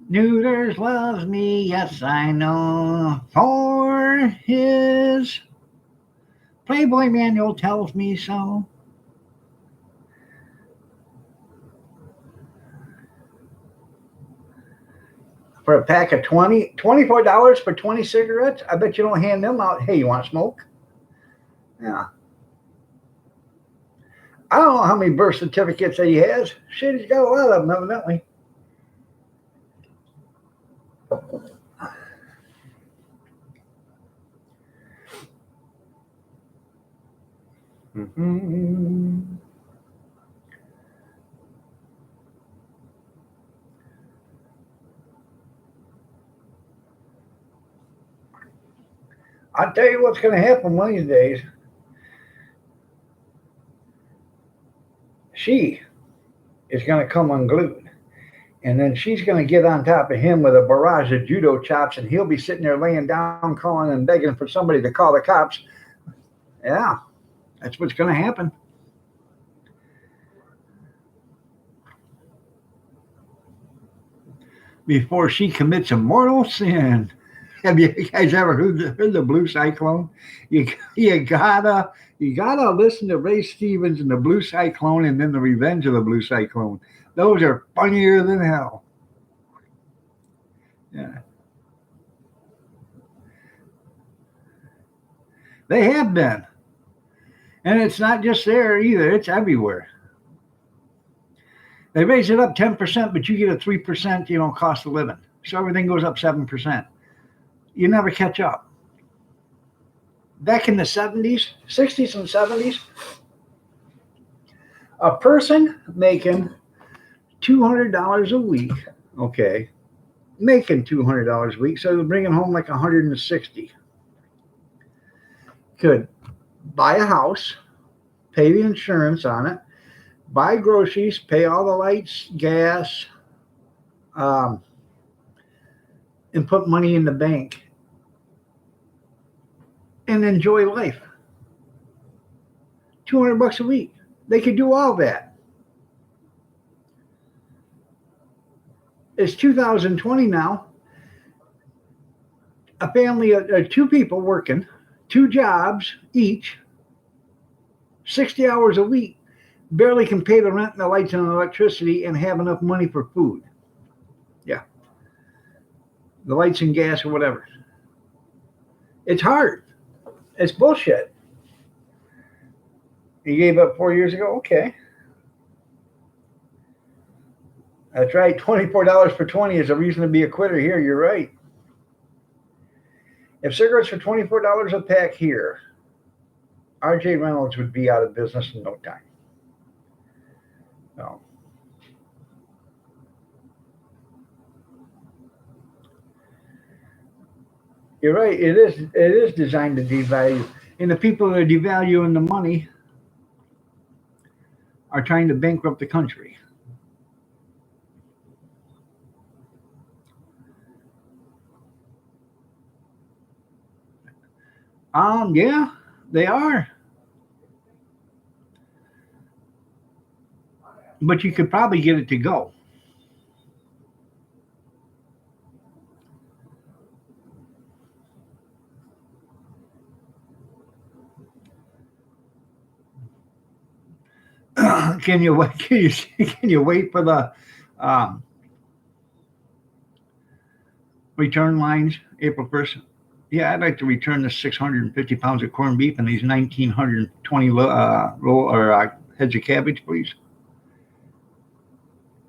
Noodles loves me, yes, I know. For his Playboy manual tells me so. For a pack of $24 for 20 cigarettes? I bet you don't hand them out. Hey, you want to smoke? Yeah. I don't know how many birth certificates that he has. Shit, he's got a lot of them, evidently. Mm-hmm. I'll tell you what's going to happen one of these days. She is going to come unglued. And then she's going to get on top of him with a barrage of judo chops, and he'll be sitting there laying down, calling and begging for somebody to call the cops. Yeah, that's what's going to happen. Before she commits a mortal sin. Have you guys ever heard the Blue Cyclone? You gotta listen to Ray Stevens and the Blue Cyclone, and then the Revenge of the Blue Cyclone. Those are funnier than hell. Yeah, they have been, and it's not just there either. It's everywhere. They raise it up 10%, but you get a 3%, cost of living. So everything goes up 7%. You never catch up. Back in the 70s, 60s, and 70s, a person making $200 a week, okay, making $200 a week, so they're bringing home like 160, could buy a house, pay the insurance on it, buy groceries, pay all the lights, gas, um, and put money in the bank and enjoy life. $200 a week. They could do all that. It's 2020 now. A family of two people working, two jobs each, 60 hours a week, barely can pay the rent and the lights and the electricity and have enough money for food. Yeah. The lights and gas or whatever. It's hard. It's bullshit. You gave up 4 years ago? Okay. That's right. $24 for 20 is a reason to be a quitter here. You're right. If cigarettes were $24 a pack here, R.J. Reynolds would be out of business in no time. No. You're right. It is designed to devalue. And the people that are devaluing the money are trying to bankrupt the country. Yeah, they are. But you could probably get it to go. Can you wait? Can you wait for the um, return lines April 1st? Yeah, I'd like to return the 650 pounds of corned beef and these 1,920 heads of cabbage, please.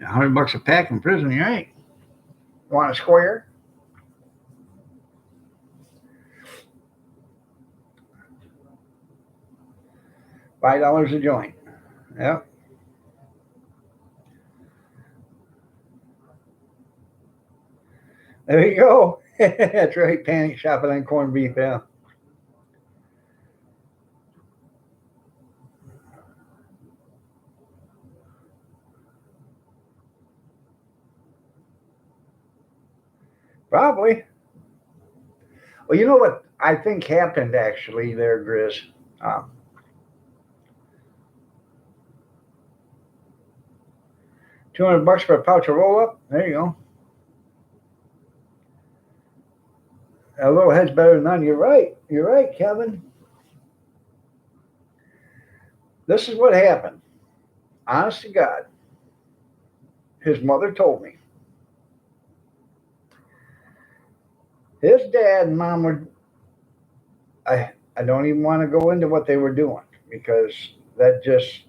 $100 a pack in prison, you're right. Want a square? $5 a joint. Yep. There you go. That's right. Panic shopping on corned beef. Yeah. Probably. Well, you know what I think happened actually there, Grizz? Um, 200 bucks for a pouch of roll up. There you go. A little head's better than none. You're right. You're right, Kevin. This is what happened. Honest to God. His mother told me. His dad and mom were. I don't even want to go into what they were doing because that just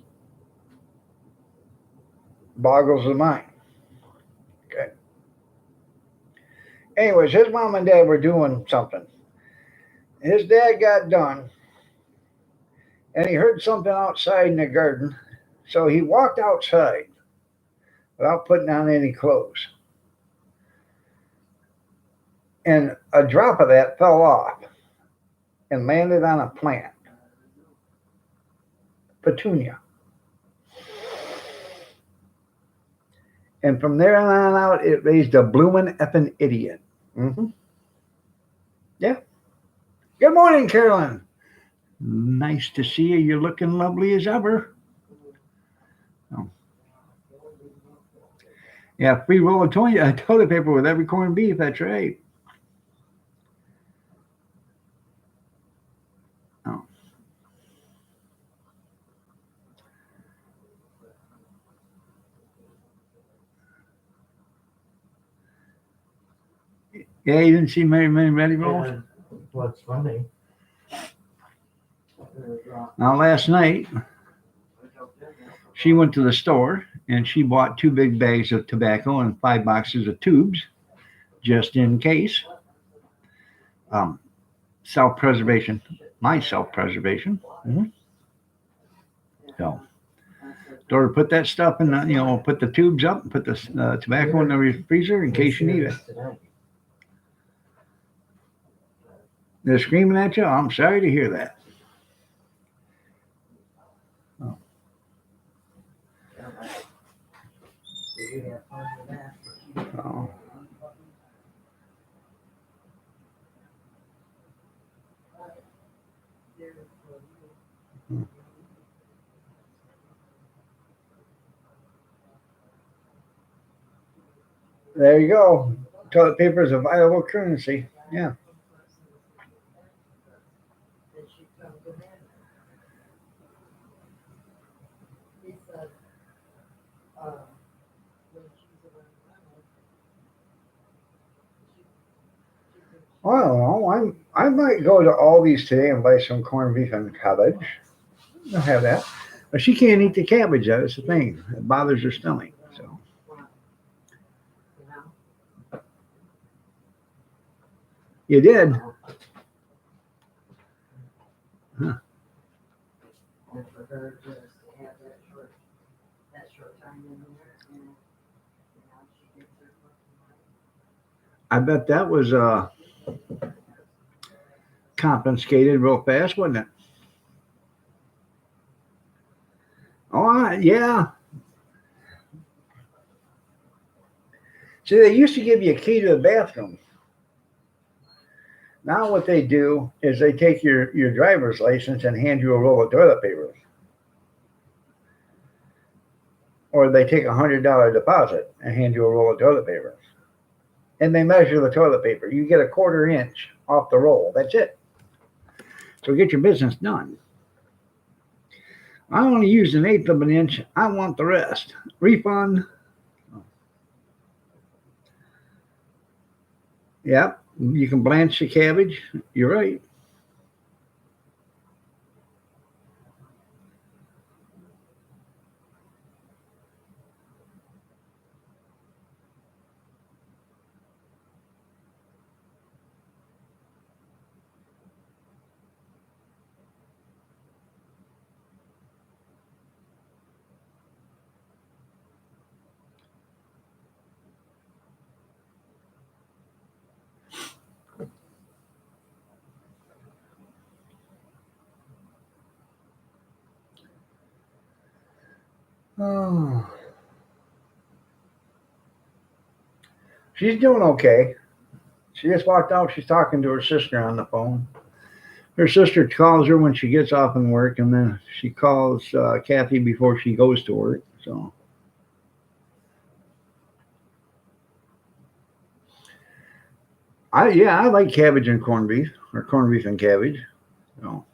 boggles the mind. Okay. Anyways, his mom and dad were doing something. His dad got done and he heard something outside in the garden. So he walked outside without putting on any clothes. And a drop of that fell off and landed on a plant. Petunia. And from there on out, it raised a bloomin' effing idiot. Mm-hmm. Yeah. Good morning, Carolyn. Nice to see you. You're looking lovely as ever. Oh. Yeah, free roll of toilet paper with every corned beef. That's right. Oh. Yeah, you didn't see Mary Ready rolls? What's funny? Now, last night, she went to the store and she bought 2 big bags of tobacco and 5 boxes of tubes, just in case. Self-preservation, my self-preservation. Mm-hmm. So, told her put that stuff in the, put the tubes up, and put the tobacco in the freezer in case you need it. They're screaming at you. I'm sorry to hear that. She'd have fun with that. Oh. There you go. Toilet paper is a viable currency. Yeah. Then she'd come to him. He said, when she's around women, I don't know. I might go to Aldi's today and buy some corned beef and cabbage. I'll have that. But she can't eat the cabbage. That's the thing. It bothers her stomach. So you know, you did. and for her just to have that short time in there, and she gets her fucking I bet that was confiscated real fast, wasn't it? Oh, yeah. See, they used to give you a key to the bathroom. Now what they do is they take your driver's license and hand you a roll of toilet paper. Or they take $100 deposit and hand you a roll of toilet paper. And they measure the toilet paper. You get a 1/4 inch off the roll. That's it. So get your business done. I only used 1/8 of an inch. I want the rest. Refund. Yep. You can blanch the cabbage. You're right. Oh. She's doing okay. She just walked out. She's talking to her sister on the phone. Her sister calls her when she gets off from work, and then she calls Kathy before she goes to work. So, I like cabbage and corned beef, or corned beef and cabbage. So,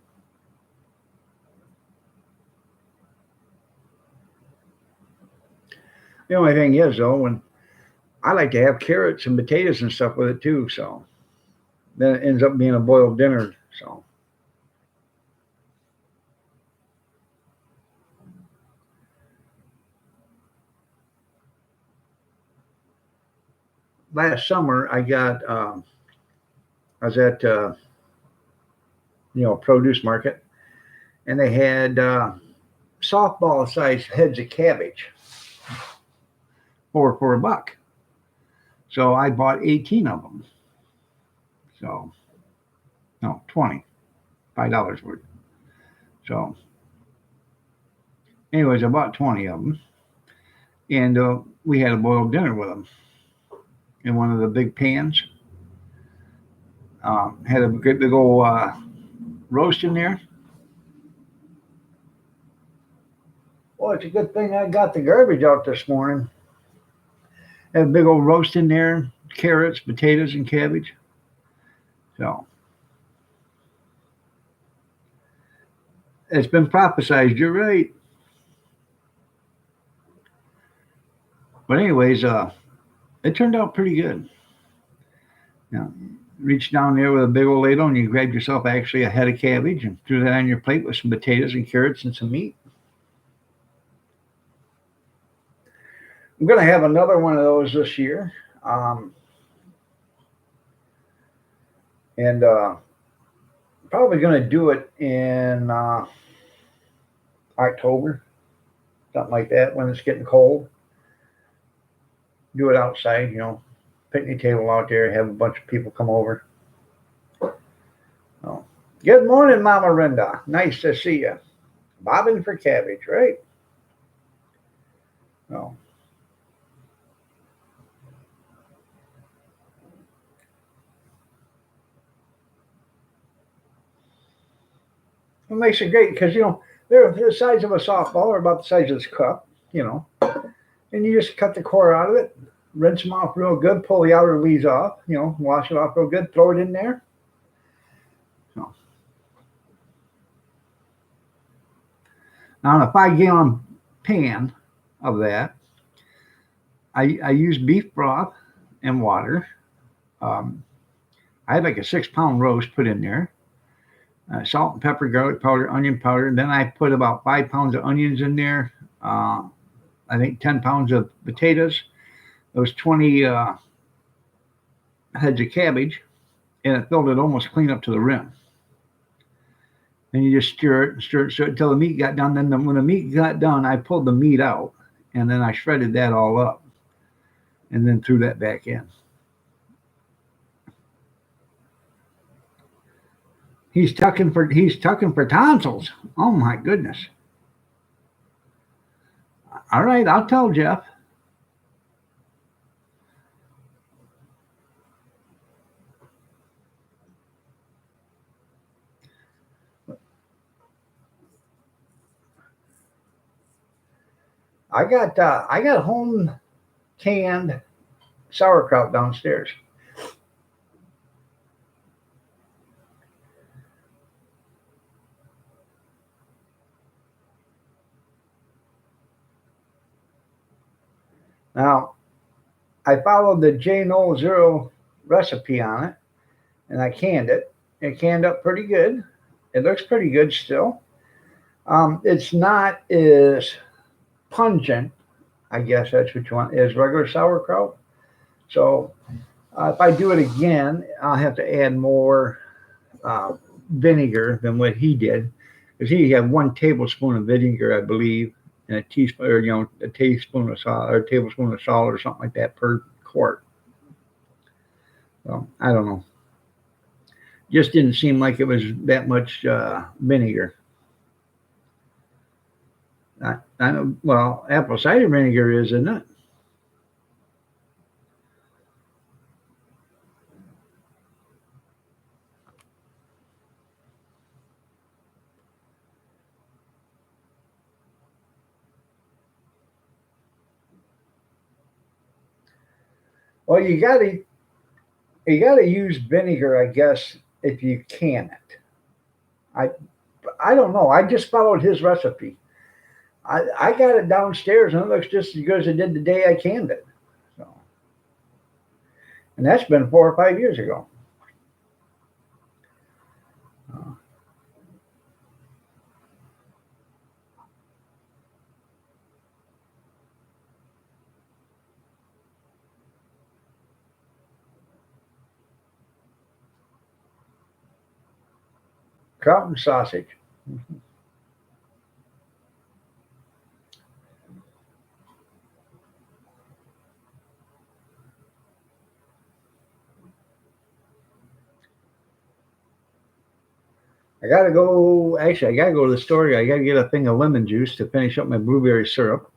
the only thing is though, when I like to have carrots and potatoes and stuff with it too. So then it ends up being a boiled dinner. So last summer I was at produce market, and they had softball sized heads of cabbage for $1. So I bought 18 of them. So no, 20, $5 worth. So anyways, I bought 20 of them, and we had a boiled dinner with them in one of the big pans. Had a good big old roast in there. Well, it's a good thing I got the garbage out this morning. Had a big old roast in there, carrots, potatoes, and cabbage. So it's been prophesized. You're right. But anyways, it turned out pretty good. Reach down there with a big old ladle and you grabbed yourself actually a head of cabbage and threw that on your plate with some potatoes and carrots and some meat. I'm going to have another one of those this year. And probably going to do it in October, something like that, when it's getting cold. Do it outside, picnic table out there, have a bunch of people come over. Oh. Good morning, Mama Rinda. Nice to see you. Bobbing for cabbage, right? Oh. It makes it great because, they're the size of a softball or about the size of this cup, and you just cut the core out of it, rinse them off real good, pull the outer leaves off, wash it off real good, throw it in there. So, now, in a 5-gallon pan of that, I use beef broth and water. I had like a 6-pound roast put in there. Salt and pepper, garlic powder, onion powder. And then I put about 5 pounds of onions in there. I think 10 pounds of potatoes. Those 20 heads of cabbage. And it filled it almost clean up to the rim. Then you just stir it until the meat got done. Then when the meat got done, I pulled the meat out. And then I shredded that all up. And then threw that back in. He's tucking for tonsils. Oh my goodness. All right, I'll tell Jeff. I got home canned sauerkraut downstairs. Now, I followed the J00 recipe on it, and I canned it. It canned up pretty good. It looks pretty good still. It's not as pungent, I guess that's what you want, as regular sauerkraut. So if I do it again, I'll have to add more vinegar than what he did, because he had 1 tablespoon of vinegar, I believe, and a teaspoon, or a tablespoon of salt, or a tablespoon of salt, or something like that per quart. So I don't know. Just didn't seem like it was that much vinegar. I know. Well, apple cider vinegar is, isn't it? Well, you gotta use vinegar, I guess, if you can it. I I don't know. I just followed his recipe. I got it downstairs and it looks just as good as it did the day I canned it. So, and that's been 4 or 5 years ago. Uh, Kraut and sausage. I gotta go. Actually, I gotta go to the store. I gotta get a thing of lemon juice to finish up my blueberry syrup.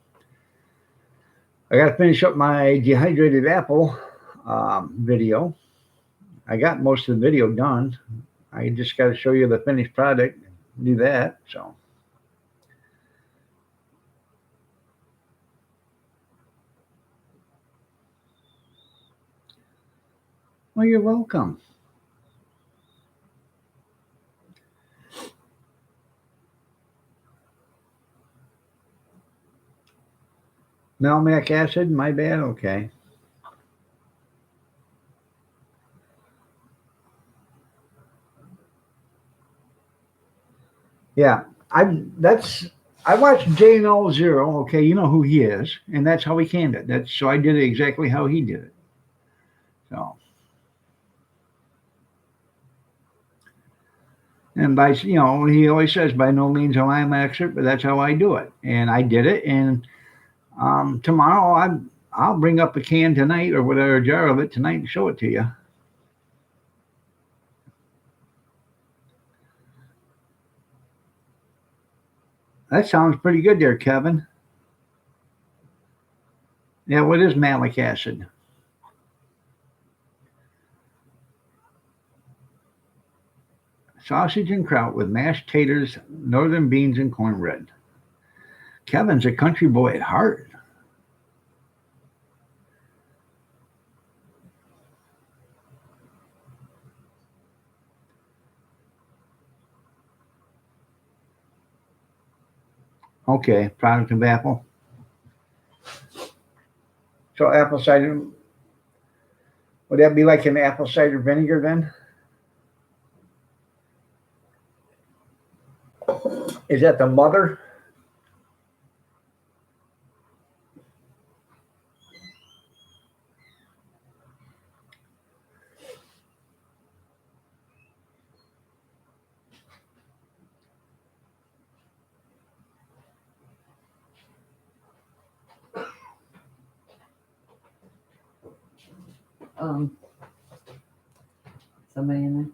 I gotta finish up my dehydrated apple video. I got most of the video done. I just gotta show you the finished product. Do that. So, well, you're welcome. Malmac acid. My bad. Okay. Yeah, I watched J00. Okay, you know who he is, and that's how he canned it. That's so I did it exactly how he did it. So, and he always says by no means am I an expert, but that's how I do it, and I did it. And tomorrow I'll bring up a can tonight or whatever, a jar of it tonight and show it to you. That sounds pretty good there, Kevin. Yeah, what is malic acid? Sausage and kraut with mashed taters, northern beans, and cornbread. Kevin's a country boy at heart. Okay, product of apple. So apple cider, would that be like an apple cider vinegar then? Is that the mother? Um, somebody in there?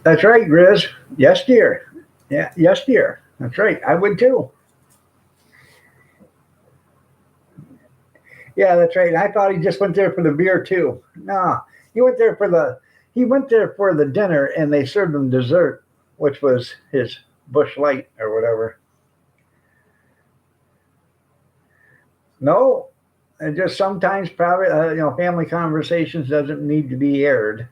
That's right, Grizz. Yes, dear. Yeah, yes, dear. That's right. I would too. Yeah, that's right. I thought he just went there for the beer too. No, he went there for the dinner, and they served him dessert, which was his Bush Light or whatever. No, and just sometimes private, family conversations doesn't need to be aired.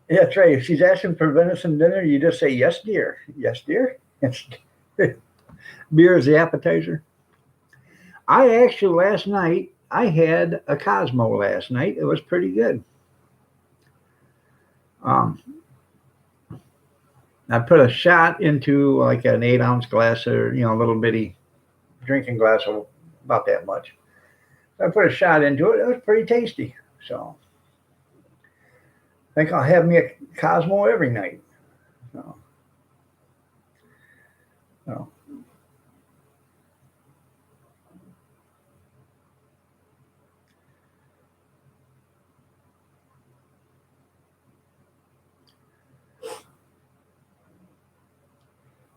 Yeah, that's right. If she's asking for venison dinner, you just say yes, dear. Yes, dear. Beer is the appetizer. I actually last night I had a Cosmo last night. It was pretty good. Um, I put a shot into like an 8 ounce glass or a little bitty drinking glass of about that much. I put a shot into it. It was pretty tasty. So I think I'll have me a Cosmo every night. So, so.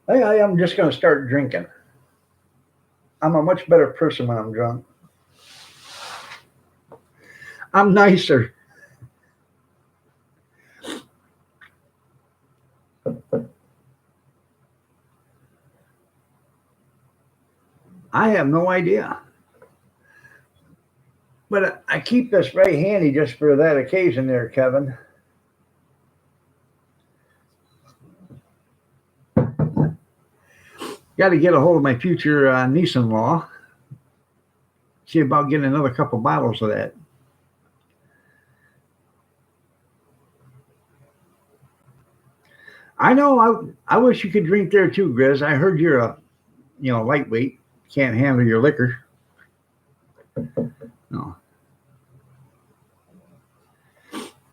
I am just going to start drinking. I'm a much better person when I'm drunk. I'm nicer. I have no idea. But I keep this right handy just for that occasion there, Kevin. Got to get a hold of my future niece-in-law. See about getting another couple bottles of that. I know. I wish you could drink there too, Grizz. I heard you're a lightweight. Can't handle your liquor. No.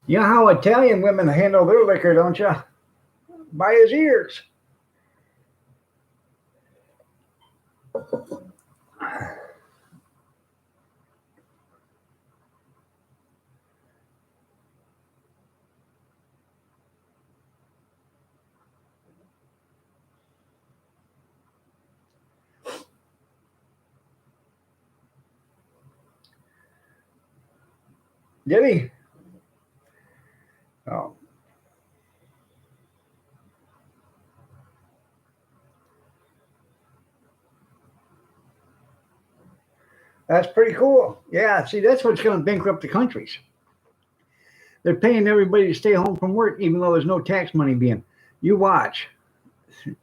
You know how Italian women handle their liquor, don't you? By his ears. Did he? Oh, that's pretty cool. Yeah, see, that's what's going to bankrupt the countries. They're paying everybody to stay home from work, even though there's no tax money being. You watch.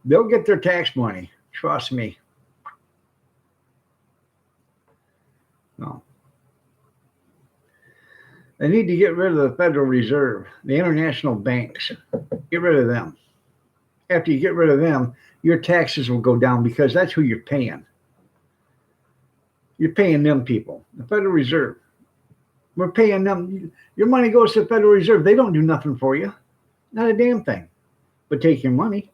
They'll get their tax money. Trust me. No. They need to get rid of the Federal Reserve, the international banks. Get rid of them. After you get rid of them, your taxes will go down because that's who you're paying. You're paying them people, the Federal Reserve. We're paying them. Your money goes to the Federal Reserve. They don't do nothing for you. Not a damn thing. But take your money.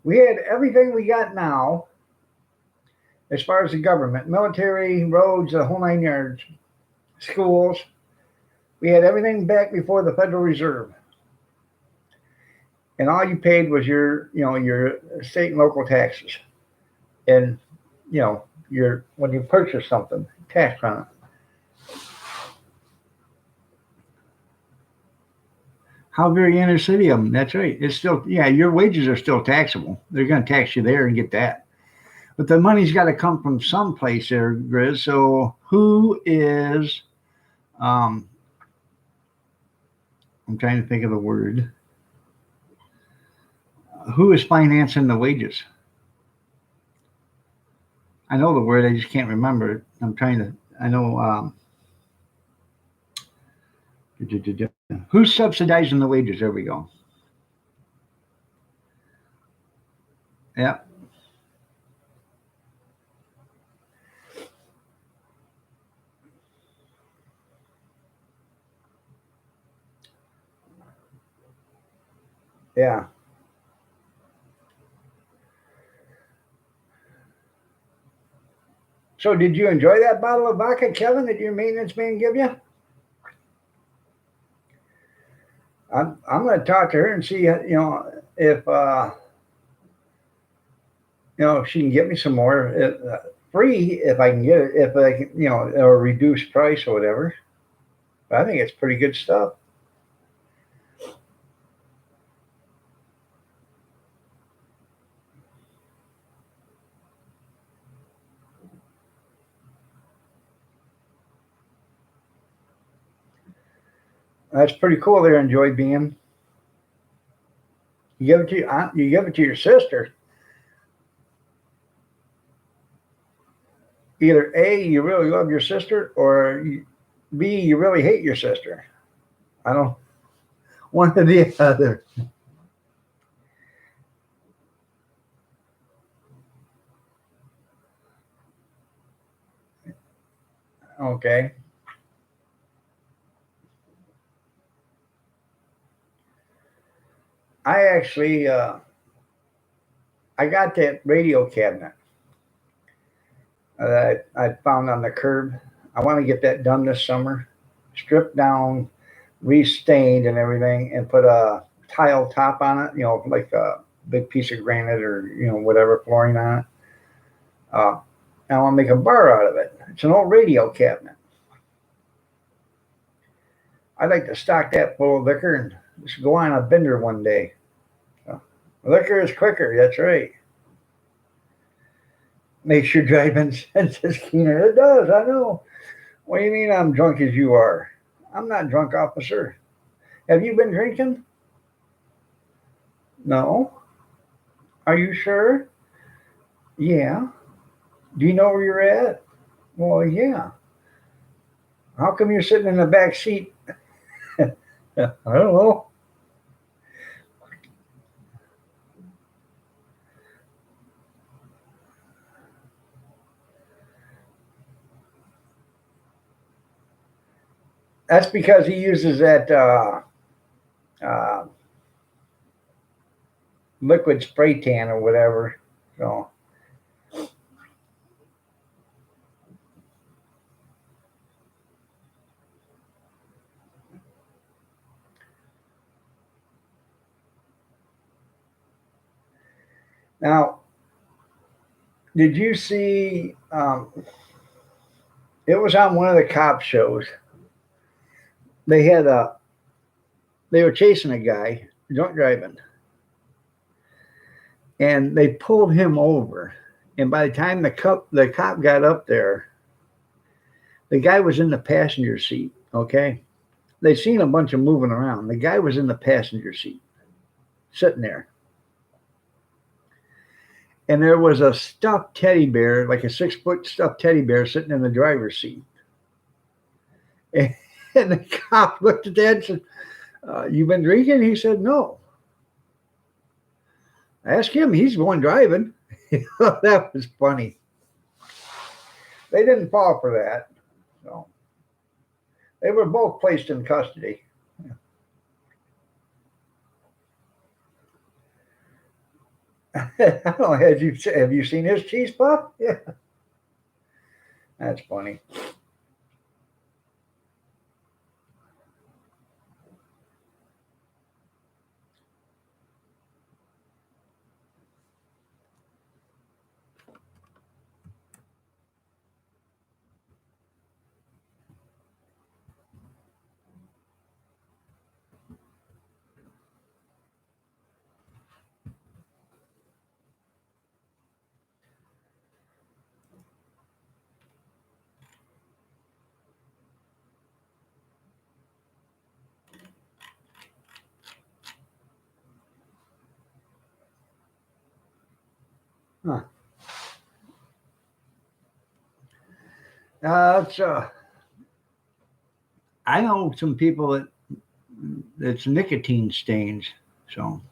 We had everything we got now as far as the government, military, roads, the whole 9 yards, schools. We had everything back before the Federal Reserve. And all you paid was your state and local taxes. And, when you purchase something, tax on it. How very inner city of them. That's right. It's still, your wages are still taxable. They're going to tax you there and get that. But the money's got to come from someplace there, Grizz. So who is, I'm trying to think of the word. Who is financing the wages? I know the word, I just can't remember it. I know, who's subsidizing the wages? There we go. Yeah. Yeah. So did you enjoy that bottle of vodka, Kevin, that your maintenance man gave you? I'm going to talk to her and see, if if she can get me some more free if I can get it, if I can, or reduced price or whatever. But I think it's pretty good stuff. That's pretty cool there, Enjoy being. You give it to your sister. Either A, you really love your sister, or B, you really hate your sister. I don't, one or the other. Okay. I actually, I got that radio cabinet that I found on the curb. I want to get that done this summer. Stripped down, restained and everything, and put a tile top on it, like a big piece of granite or, whatever flooring on it. I want to make a bar out of it. It's an old radio cabinet. I'd like to stock that full of liquor and just go on a bender one day. So, liquor is quicker, that's right. Makes your driving senses keener. It does, I know. What do you mean I'm drunk as you are? I'm not drunk, officer. Have you been drinking? No. Are you sure? Yeah. Do you know where you're at? Well, yeah. How come you're sitting in the back seat? I don't know. That's because he uses that uh, liquid spray tan or whatever. So now, did you see? It was on one of the cop shows. They had they were chasing a guy drunk driving, and they pulled him over. And by the time the cop got up there, The guy was in the passenger seat. Okay, they seen a bunch of moving around. The guy was in the passenger seat, sitting there, and there was a stuffed teddy bear, like a 6 foot stuffed teddy bear, sitting in the driver's seat. And, and the cop looked at that and said, "You been drinking?" He said, "No." Ask him. He's the one driving. That was funny. They didn't fall for that. So they were both placed in custody. I don't know. Have you seen his cheese puff? Yeah, that's funny. Huh. It's, I know some people that it's nicotine stains. So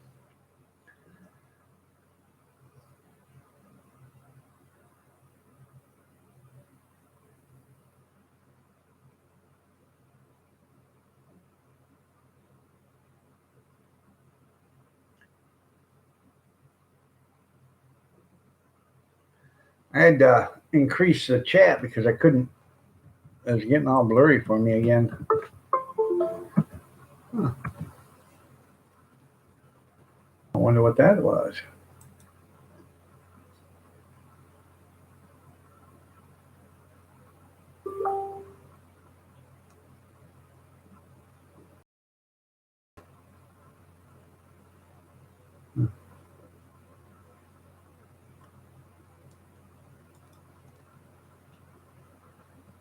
I had to increase the chat because I couldn't. It was getting all blurry for me again. Huh. I wonder what that was.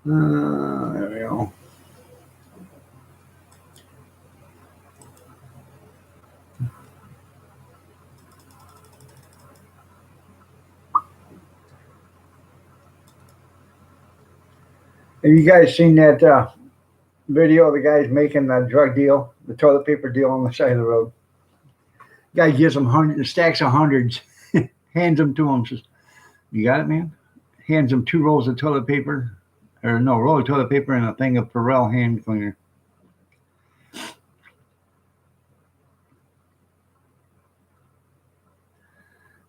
There we go. Have you guys seen that video of the guys making the drug deal, the toilet paper deal on the side of the road? Guy gives them stacks of hundreds, hands them to him, says, "You got it, man?" Hands him 2 rolls of toilet paper, or no, roll of toilet paper and a thing of Purell hand cleaner.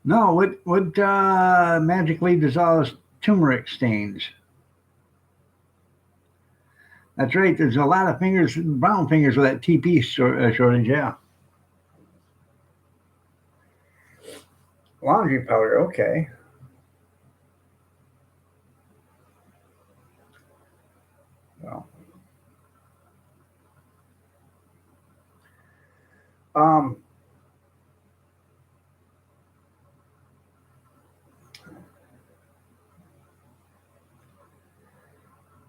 No, what magically dissolves turmeric stains? That's right. There's a lot of fingers, brown fingers with that TP shortage. Yeah, laundry powder. Okay. Well, um,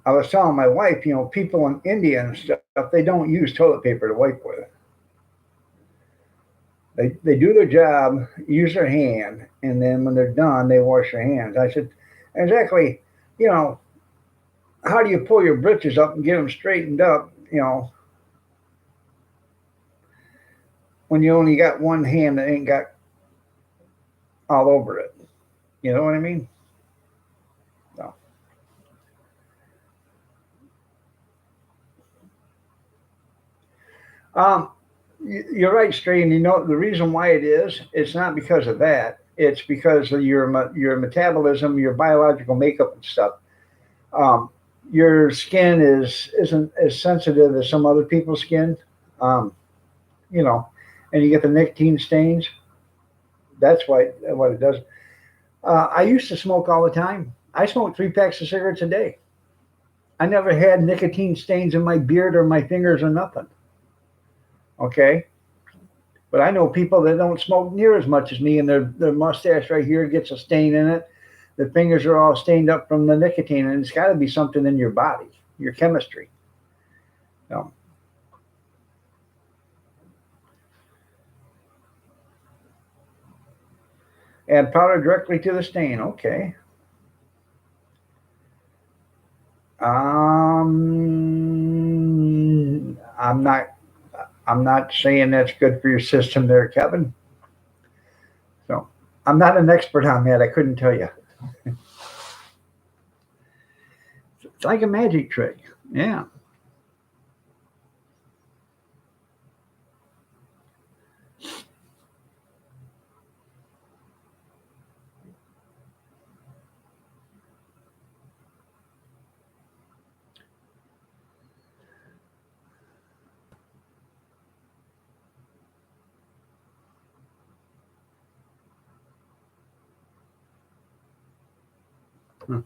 I was telling my wife, people in India and stuff, they don't use toilet paper to wipe with. They do their job, use their hand, and then when they're done, they wash their hands. I said, exactly, you know, how do you pull your britches up and get them straightened up, when you only got one hand that ain't got all over it? You know what I mean? So, um, you're right, Stray, and the reason why it's not because of that. It's because of your metabolism, your biological makeup and stuff. Um, your skin isn't as sensitive as some other people's skin. Um, you know, and you get the nicotine stains. That's why what it does. I used to smoke all the time. I smoked 3 packs of cigarettes a day. I never had nicotine stains in my beard or my fingers or nothing. Okay, but I know people that don't smoke near as much as me, and their mustache right here gets a stain in it. the fingers are all stained up from the nicotine, and it's got to be something in your body, your chemistry. So, add powder directly to the stain. Okay. I'm not. I'm not saying that's good for your system, there, Kevin. So, I'm not an expert on that. I couldn't tell you. It's like a magic trick. Yeah. Hmm.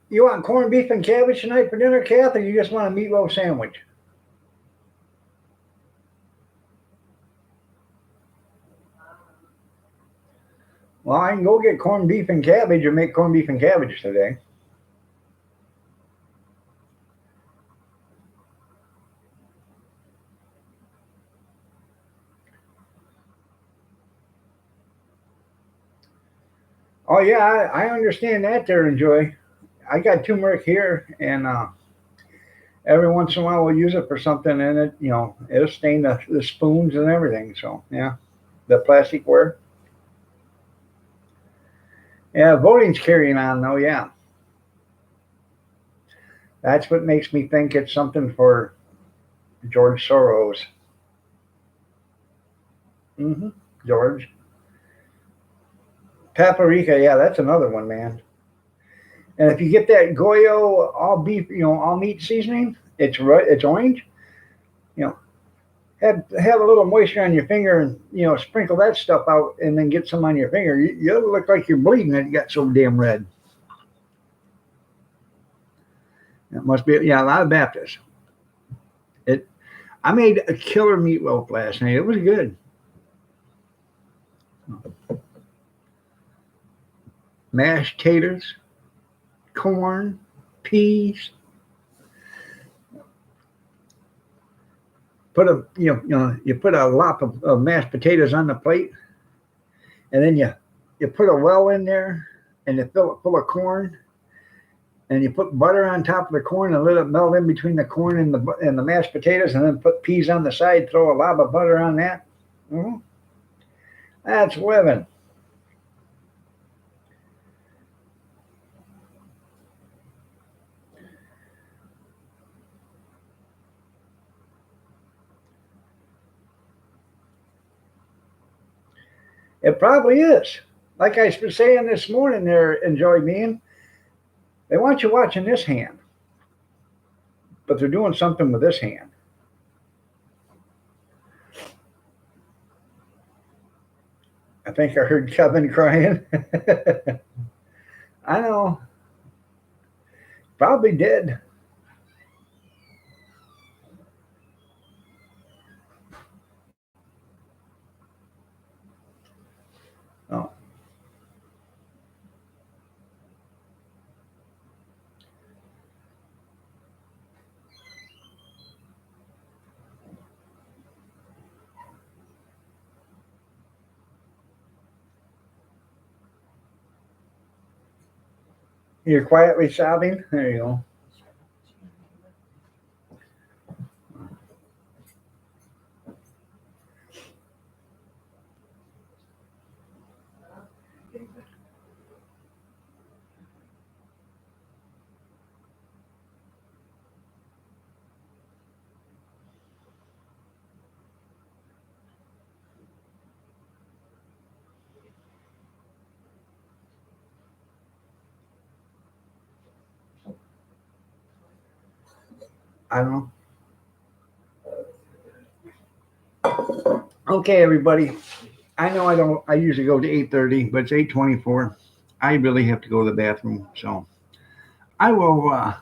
You want corned beef and cabbage tonight for dinner, Kath, or you just want a meatloaf sandwich? Well, I can go get corned beef and cabbage or make corned beef and cabbage today. Oh yeah, I understand that there, Enjoy. I got turmeric here, and every once in a while we'll use it for something, and it'll stain the spoons and everything. So yeah, the plasticware. Yeah, voting's carrying on though. Yeah, that's what makes me think it's something for George Soros. Hmm. George. Paprika, yeah, that's another one, man. And if you get that Goyo all beef, all meat seasoning, it's orange. You know, have a little moisture on your finger, and sprinkle that stuff out, and then get some on your finger. You'll look like you're bleeding. It got so damn red. It must be, yeah, a lot of Baptists. It. I made a killer meatloaf last night. It was good. Mashed taters, corn, peas. You put a lop of mashed potatoes on the plate, and then you put a well in there, and you fill it full of corn, and you put butter on top of the corn and let it melt in between the corn and the mashed potatoes, and then put peas on the side. Throw a lob of butter on that. Hmm. That's living. It probably is. Like I was saying this morning, there, Enjoy being. They want you watching this hand, but they're doing something with this hand. I think I heard Kevin crying. I know. Probably did. Oh, you're quietly sobbing. There you go. I don't know. Okay, everybody. I know I don't. I usually go to 8:30, but it's 8:24. I really have to go to the bathroom, so I will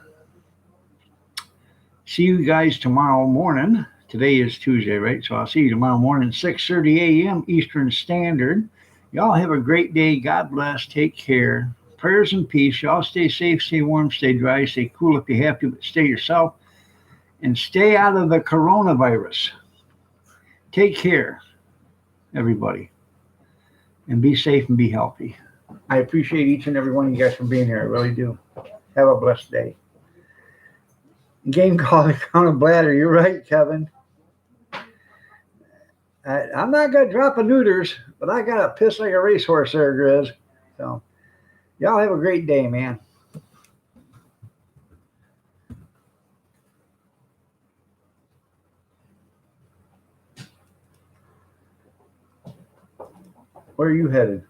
see you guys tomorrow morning. Today is Tuesday, right? So I'll see you tomorrow morning, 6:30 a.m. Eastern Standard. Y'all have a great day. God bless. Take care. Prayers and peace. Y'all stay safe, stay warm, stay dry, stay cool if you have to, but stay yourself and stay out of the coronavirus. Take care, everybody, and be safe and be healthy. I appreciate each and every one of you guys for being here. I really do. Have a blessed day. Game called Crown of Bladder. You're right, Kevin. I'm not going to drop a neuters, but I got to piss like a racehorse there, Grizz. So, y'all have a great day, man. Where are you headed?